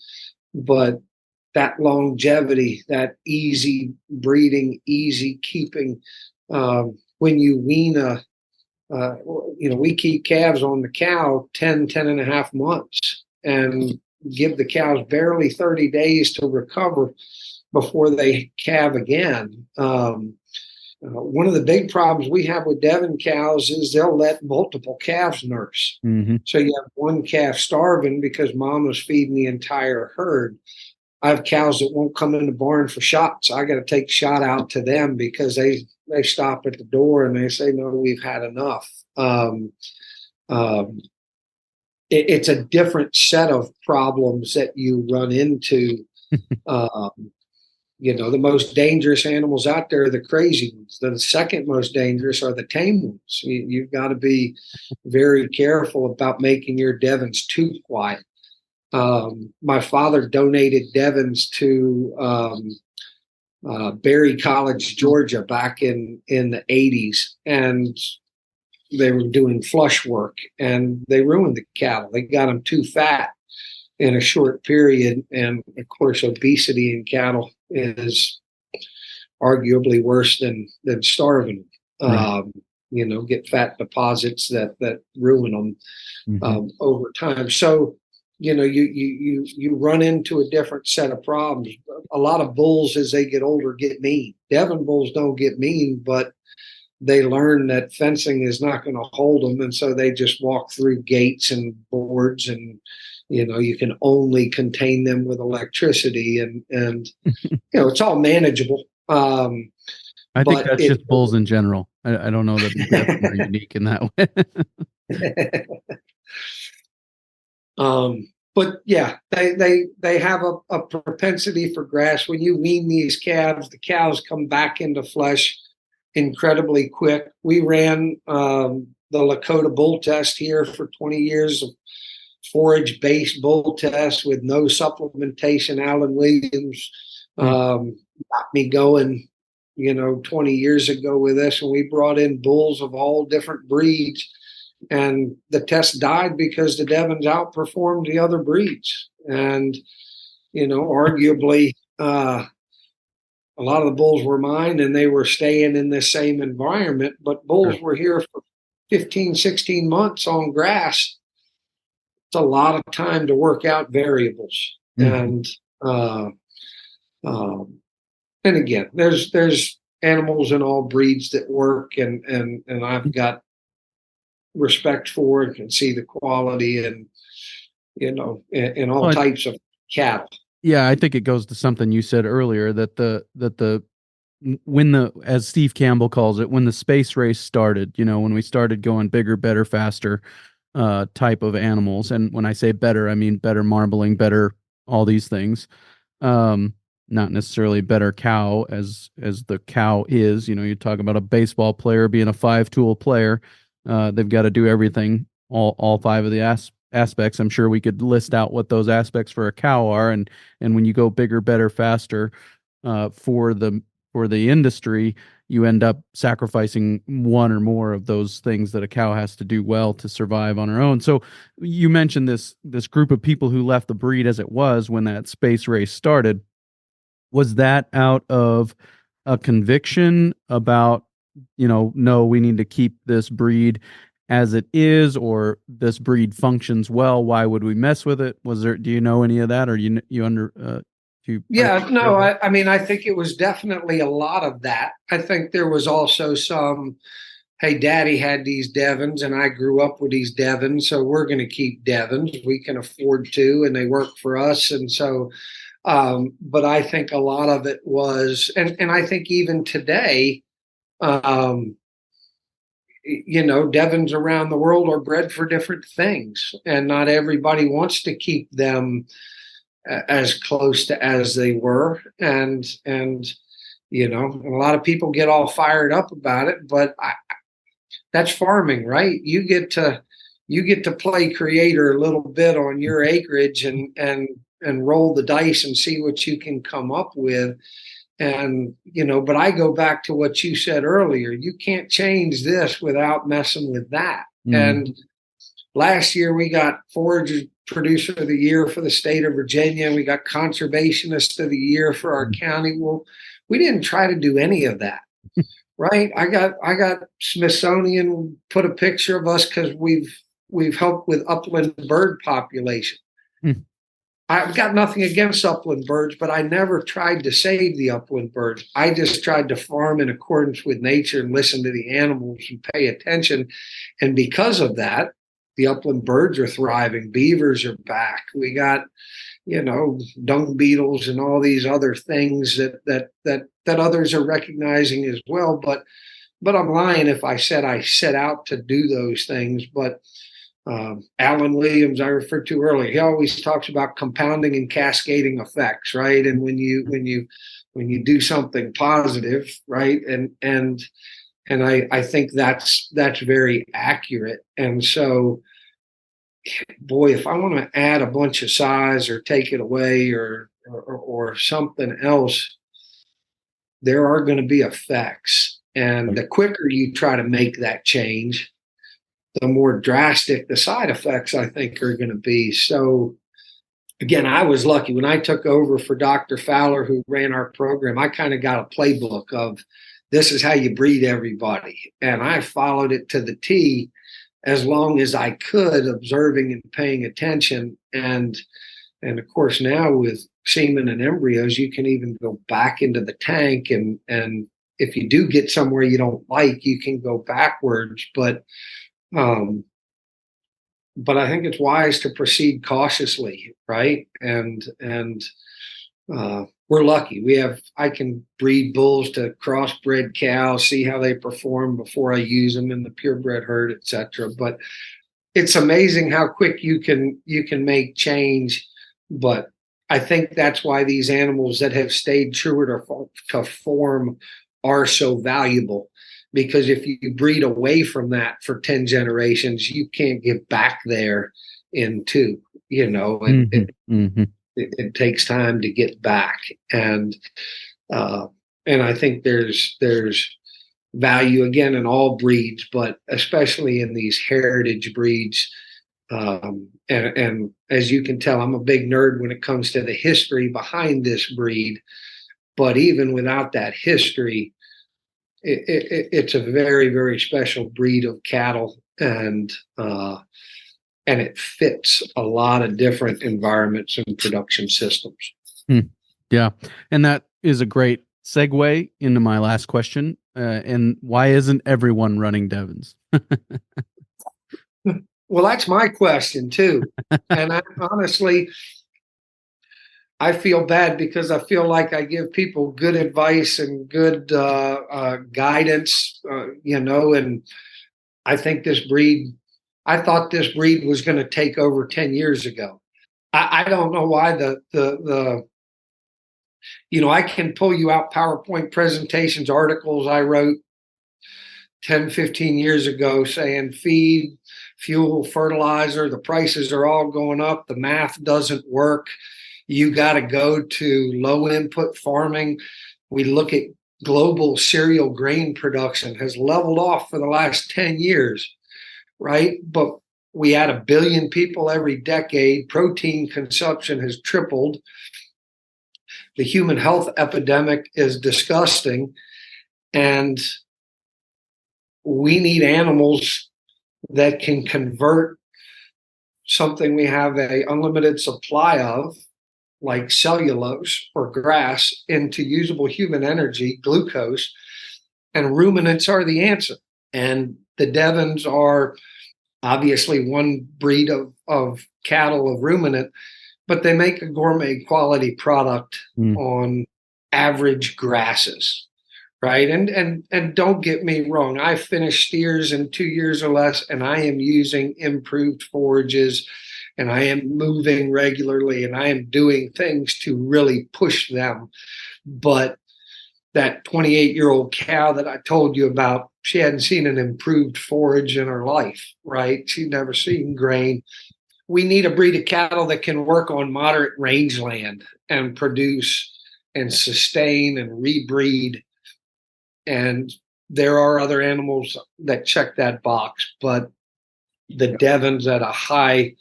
that longevity, that easy breeding, easy keeping. When you wean we keep calves on the cow 10 and a half months, and give the cows barely 30 days to recover before they calve again. One of the big problems we have with Devon cows is they'll let multiple calves nurse. Mm-hmm. So you have one calf starving because mom was feeding the entire herd. I have cows that won't come in the barn for shots. I got to take shot out to them because they stop at the door and they say, no, we've had enough. It's a different set of problems that you run into. The most dangerous animals out there are the crazy ones. The second most dangerous are the tame ones. You've got to be very careful about making your Devons too quiet. My father donated Devons to Berry College, Georgia, back in the 80s, and they were doing flush work, and they ruined the cattle. They got them too fat in a short period, and of course, obesity in cattle is arguably worse than starving. Right. Get fat deposits that ruin them over time. So you run into a different set of problems. A lot of bulls, as they get older, get mean. Devon bulls don't get mean, but they learn that fencing is not going to hold them, and so they just walk through gates and boards, and you can only contain them with electricity, and it's all manageable. I think that's just bulls in general. I don't know that Devons are unique in that way. But yeah, they have a propensity for grass. When you wean these calves, the cows come back into flesh incredibly quick. We ran the Lakota bull test here for 20 years, of forage-based bull test with no supplementation. Alan Williams got me going, 20 years ago with this, and we brought in bulls of all different breeds. And the test died because the Devons outperformed the other breeds. And, arguably, a lot of the bulls were mine and they were staying in the same environment, but bulls were here for 15, 16 months on grass. It's a lot of time to work out variables. And again, there's animals in all breeds that work, and I've got respect for and can see the quality and in all types of cattle. Yeah, I think it goes to something you said earlier that as Steve Campbell calls it, when the space race started, when we started going bigger, better, faster type of animals. And when I say better, I mean better marbling, better all these things. Not necessarily better cow as the cow is. You talk about a baseball player being a 5-tool player. They've got to do everything, all 5 of the aspects. I'm sure we could list out what those aspects for a cow are, and when you go bigger, better, faster, for the industry, you end up sacrificing one or more of those things that a cow has to do well to survive on her own. So you mentioned this group of people who left the breed as it was when that space race started. Was that out of a conviction about, no, we need to keep this breed as it is, or this breed functions well, why would we mess with it? Do you know any of that, or I mean, I think it was definitely a lot of that. I think there was also some, hey, daddy had these Devons and I grew up with these Devons, so we're going to keep Devons. We can afford to, and they work for us. And so, but I think a lot of it was, and I think even today, Devons around the world are bred for different things, and not everybody wants to keep them as close to as they were. And a lot of people get all fired up about it, but that's farming, right? You get to play creator a little bit on your acreage and roll the dice and see what you can come up with. And, but I go back to what you said earlier. You can't change this without messing with that. And last year we got Forage Producer of the Year for the state of Virginia. We got Conservationist of the Year for our county. Well, we didn't try to do any of that, right? I got Smithsonian put a picture of us because we've helped with upland bird population. I've got nothing against upland birds, but I never tried to save the upland birds. I just tried to farm in accordance with nature and listen to the animals and pay attention. And because of that, the upland birds are thriving. Beavers are back. We got, dung beetles and all these other things that others are recognizing as well. But I'm lying if I said I set out to do those things. But Alan Williams, I referred to earlier, he always talks about compounding and cascading effects, right? And when you do something positive, right, and I think that's very accurate. And so, boy, if I want to add a bunch of size or take it away or something else, there are going to be effects. And the quicker you try to make that change, the more drastic the side effects, I think, are going to be. So, again, I was lucky. When I took over for Dr. Fowler, who ran our program, I kind of got a playbook of this is how you breed everybody. And I followed it to the T as long as I could, observing and paying attention. And of course, now with semen and embryos, you can even go back into the tank. And if you do get somewhere you don't like, you can go backwards. But I think it's wise to proceed cautiously, right? And we're lucky. I can breed bulls to crossbred cows, see how they perform before I use them in the purebred herd, etc. But it's amazing how quick you can make change. But I think that's why these animals that have stayed true to form are so valuable. Because if you breed away from that for 10 generations, you can't get back there in 2, and it takes time to get back. And I think there's value, again, in all breeds, but especially in these heritage breeds. And as you can tell, I'm a big nerd when it comes to the history behind this breed. But even without that history, it's a very, very special breed of cattle, and it fits a lot of different environments and production systems. Yeah, and that is a great segue into my last question. And why isn't everyone running Devons? Well, that's my question too, and honestly, I feel bad because I feel like I give people good advice and good guidance, and I think I thought this breed was going to take over 10 years ago. I don't know why I can pull you out PowerPoint presentations, articles I wrote 10, 15 years ago saying feed, fuel, fertilizer, the prices are all going up. The math doesn't work. You got to go to low input farming. We look at global cereal grain production has leveled off for the last 10 years, right? But we add 1 billion people every decade. Protein consumption has tripled. The human health epidemic is disgusting. And we need animals that can convert something we have an unlimited supply of, like cellulose or grass, into usable human energy, glucose, and ruminants are the answer. And the Devons are obviously one breed of cattle, of ruminant, but they make a gourmet quality product on average grasses, right? And don't get me wrong, I finished steers in 2 years or less, and I am using improved forages, and I am moving regularly, and I am doing things to really push them. But that 28-year-old cow that I told you about, she hadn't seen an improved forage in her life, right? She'd never seen grain. We need a breed of cattle that can work on moderate rangeland and produce and sustain and rebreed. And there are other animals that check that box, but the Devons at a high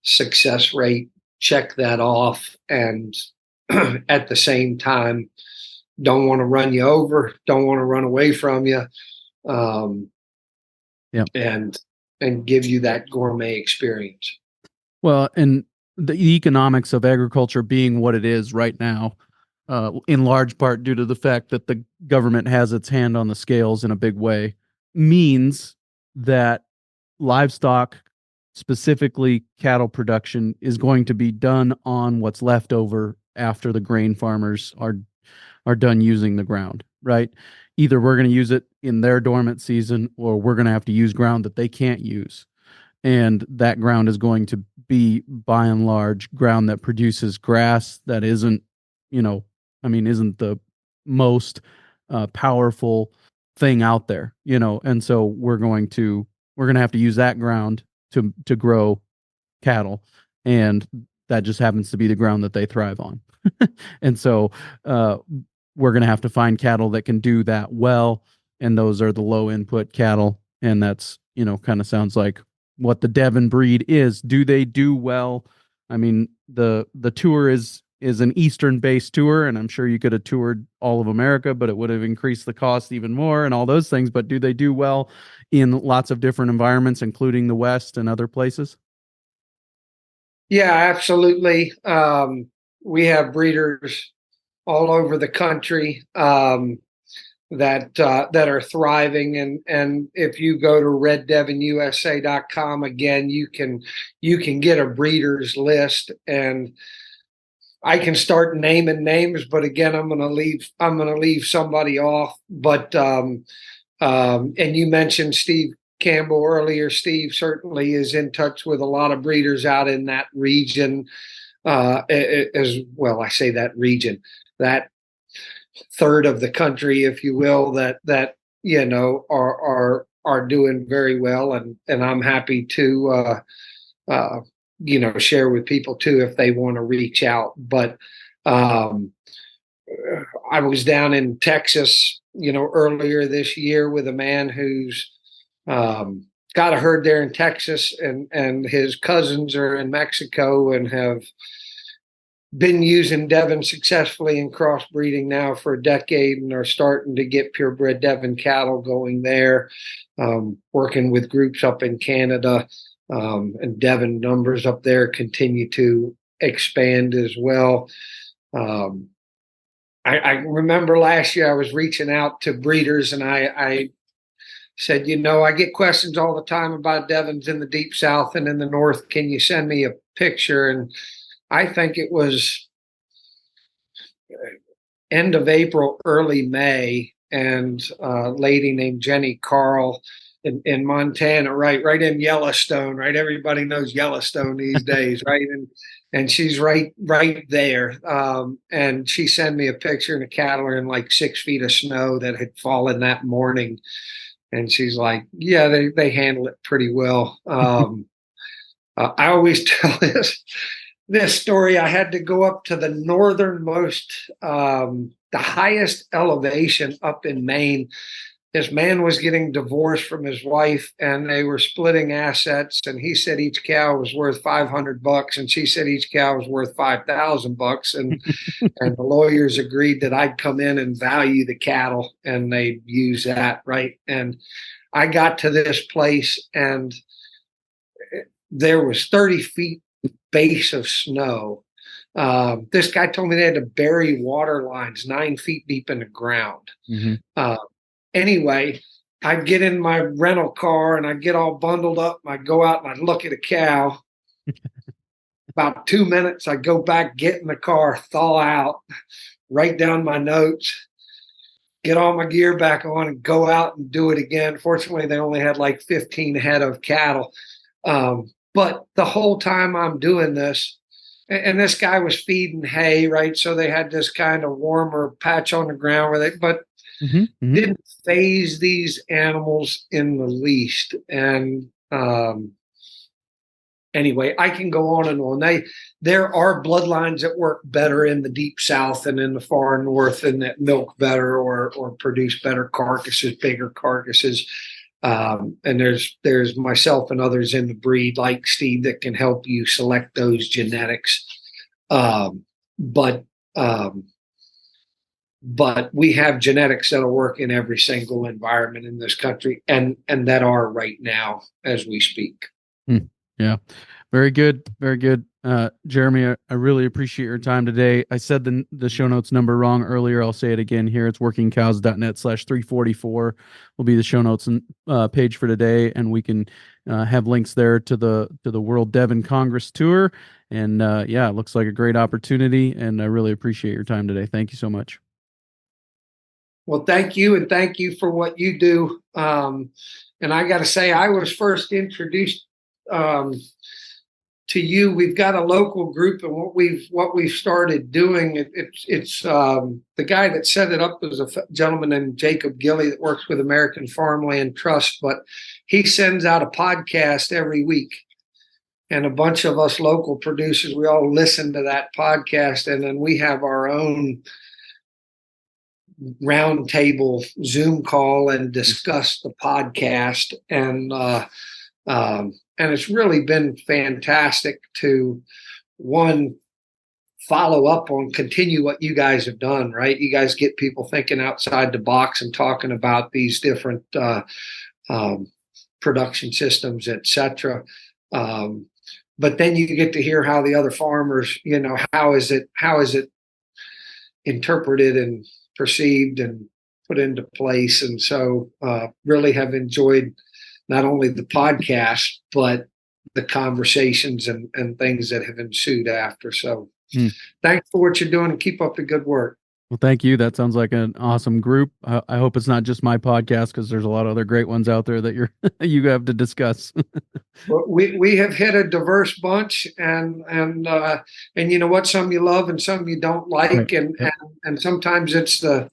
success rate check that off, and at the same time don't want to run you over, don't want to run away from you, and give you that gourmet experience. Well, and the economics of agriculture being what it is right now, in large part due to the fact that the government has its hand on the scales in a big way, means that livestock, specifically cattle production, is going to be done on what's left over after the grain farmers are done using the ground, right? Either we're going to use it in their dormant season, or we're going to have to use ground that they can't use. And that ground is going to be, by and large, ground that produces grass that isn't, isn't the most powerful thing out there, and so we're going to have to use that ground to grow cattle, and that just happens to be the ground that they thrive on. And so we're going to have to find cattle that can do that well, and those are the low input cattle, and that's, kind of sounds like what the Devon breed is. Do they do well? I mean, the tour is an Eastern based tour, and I'm sure you could have toured all of America, but it would have increased the cost even more and all those things. But do they do well in lots of different environments, including the West and other places? Yeah, absolutely. We have breeders all over the country that are thriving, and if you go to reddevonusa.com, again, you can get a breeders list, and I can start naming names, but again, I'm going to leave somebody off. But and you mentioned Steve Campbell earlier. Steve certainly is in touch with a lot of breeders out in that region, as well. I say that region, that third of the country, if you will, that are doing very well, and I'm happy to share with people too if they want to reach out. But I was down in Texas, earlier this year with a man who's got a herd there in Texas, and his cousins are in Mexico and have been using Devon successfully in crossbreeding now for a decade, and are starting to get purebred Devon cattle going there, working with groups up in Canada, and Devon numbers up there continue to expand as well. I remember last year I was reaching out to breeders, and I said, I get questions all the time about Devons in the Deep South and in the North. Can you send me a picture? And I think it was end of April, early May, and a lady named Jenny Carl in Montana, right in Yellowstone, right? Everybody knows Yellowstone these days, right? And she's right there. And she sent me a picture, and the cattle are in like 6 feet of snow that had fallen that morning. And she's like, yeah, they handle it pretty well. I always tell this story. I had to go up to the northernmost, the highest elevation up in Maine. This man was getting divorced from his wife, and they were splitting assets. And he said each cow was worth $500, and she said each cow was worth $5,000. And the lawyers agreed that I'd come in and value the cattle, and they'd use that, right? And I got to this place, and there was 30 feet base of snow. This guy told me they had to bury water lines 9 feet deep in the ground. Mm-hmm. Anyway, I'd get in my rental car and I'd get all bundled up, and I'd go out and I'd look at a cow. About 2 minutes, I'd go back, get in the car, thaw out, write down my notes, get all my gear back on, and go out and do it again. Fortunately, they only had like 15 head of cattle. But the whole time I'm doing this, and this guy was feeding hay, right? So they had this kind of warmer patch on the ground but didn't phase these animals in the least. And anyway, I can go on and on. There are bloodlines that work better in the Deep South and in the far North, and that milk better or produce better carcasses, bigger carcasses. And there's myself and others in the breed like Steve that can help you select those genetics. But we have genetics that'll work in every single environment in this country, and that are right now as we speak. Yeah, very good, very good. Jeremy, I really appreciate your time today. I said the show notes number wrong earlier. I'll say it again here. It's workingcows.net/344 will be the show notes page for today. And we can have links there to the World Devon Congress Tour. And it looks like a great opportunity. And I really appreciate your time today. Thank you so much. Well, thank you. And thank you for what you do. And I got to say, I was first introduced to you. We've got a local group, and what we've started doing. It's the guy that set it up was a gentleman named Jacob Gilley that works with American Farmland Trust, but he sends out a podcast every week, and a bunch of us local producers, we all listen to that podcast, and then we have our own roundtable Zoom call and discuss the podcast, and it's really been fantastic to, one, follow up on, continue what you guys have done, right? You guys get people thinking outside the box and talking about these different production systems, et cetera. But then you get to hear how the other farmers, how is it interpreted and perceived and put into place. And so really have enjoyed not only the podcast, but the conversations and things that have ensued after. So thanks for what you're doing, and keep up the good work. Well, thank you. That sounds like an awesome group. I hope it's not just my podcast, because there's a lot of other great ones out there that you have to discuss. We have hit a diverse bunch, and you know what? Some you love and some you don't like, right. and sometimes it's the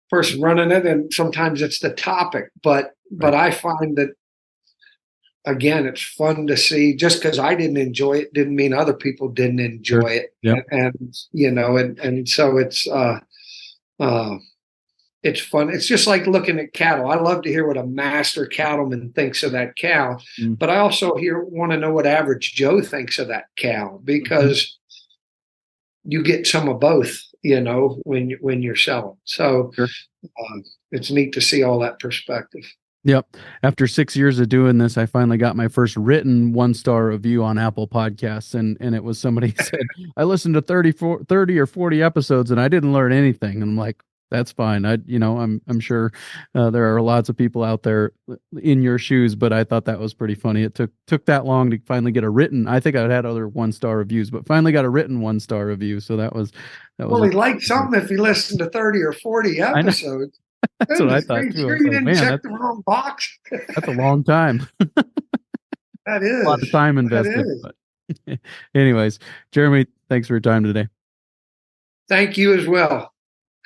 person running it, and sometimes it's the topic. But I find that, again, it's fun to see. Just because I didn't enjoy it didn't mean other people didn't enjoy it. Yep. And so it's fun. It's just like looking at cattle. I love to hear what a master cattleman thinks of that cow, but I also want to know what average Joe thinks of that cow, because you get some of both, when you're selling. So sure. It's neat to see all that perspective. Yep. After 6 years of doing this, I finally got my first written 1-star review on Apple Podcasts. And it was somebody said, I listened to 30 or 40 episodes and I didn't learn anything. And I'm like, that's fine. I'm sure there are lots of people out there in your shoes, but I thought that was pretty funny. It took that long to finally get a written. I think I'd had other 1-star reviews, but finally got a written 1-star review. So that was. Well, he liked something if he listened to 30 or 40 episodes. That's what I thought too. Sure, you didn't check the wrong box. That's a long time. That is a lot of time invested. But anyways, Jeremy, thanks for your time today. Thank you as well.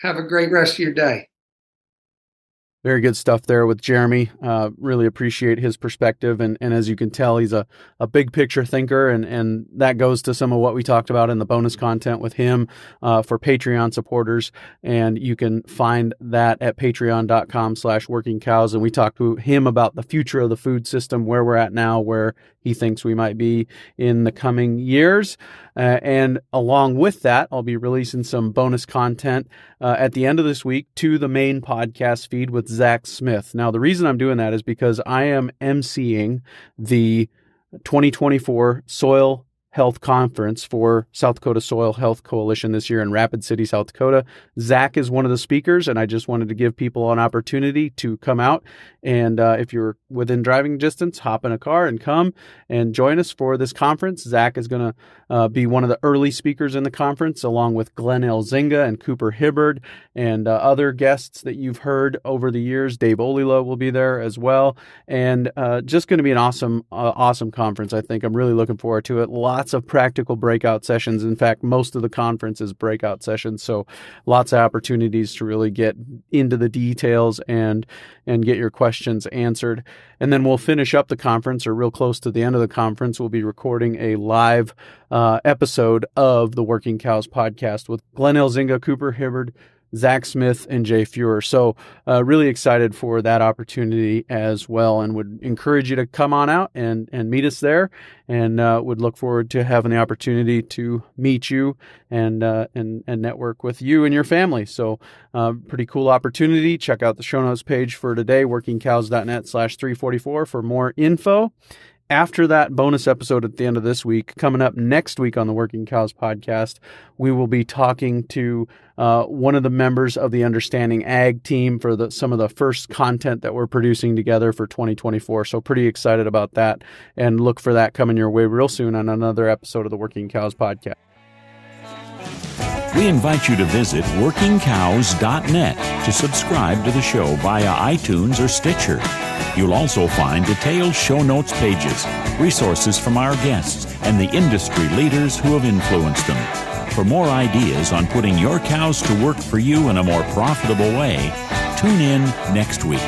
Have a great rest of your day. Very good stuff there with Jeremy. Really appreciate his perspective. And as you can tell, he's a big picture thinker. And that goes to some of what we talked about in the bonus content with him for Patreon supporters. And you can find that at patreon.com/workingcows. And we talked to him about the future of the food system, where we're at now, where he thinks we might be in the coming years. And along with that, I'll be releasing some bonus content at the end of this week to the main podcast feed with Zach Smith. Now, the reason I'm doing that is because I am emceeing the 2024 Soil Health Conference for South Dakota Soil Health Coalition this year in Rapid City, South Dakota. Zach is one of the speakers, and I just wanted to give people an opportunity to come out. And if you're within driving distance, hop in a car and come and join us for this conference. Zach is going to be one of the early speakers in the conference, along with Glenn Elzinga and Cooper Hibbard and other guests that you've heard over the years. Dave Olilo will be there as well. And just going to be an awesome conference, I think. I'm really looking forward to it. Lots of practical breakout sessions. In fact, most of the conference is breakout sessions. So lots of opportunities to really get into the details and get your questions answered. And then we'll finish up the conference, or real close to the end of the conference. We'll be recording a live episode of the Working Cows podcast with Glenn Elzinga, Cooper Hibbard, Zach Smith, and Jay Fuhrer. So really excited for that opportunity as well, and would encourage you to come on out and meet us there, and would look forward to having the opportunity to meet you and network with you and your family. So pretty cool opportunity. Check out the show notes page for today, workingcows.net/344 for more info. After that bonus episode at the end of this week, coming up next week on the Working Cows podcast, we will be talking to one of the members of the Understanding Ag team for some of the first content that we're producing together for 2024. So pretty excited about that, and look for that coming your way real soon on another episode of the Working Cows podcast. We invite you to visit workingcows.net to subscribe to the show via iTunes or Stitcher. You'll also find detailed show notes pages, resources from our guests, and the industry leaders who have influenced them. For more ideas on putting your cows to work for you in a more profitable way, tune in next week.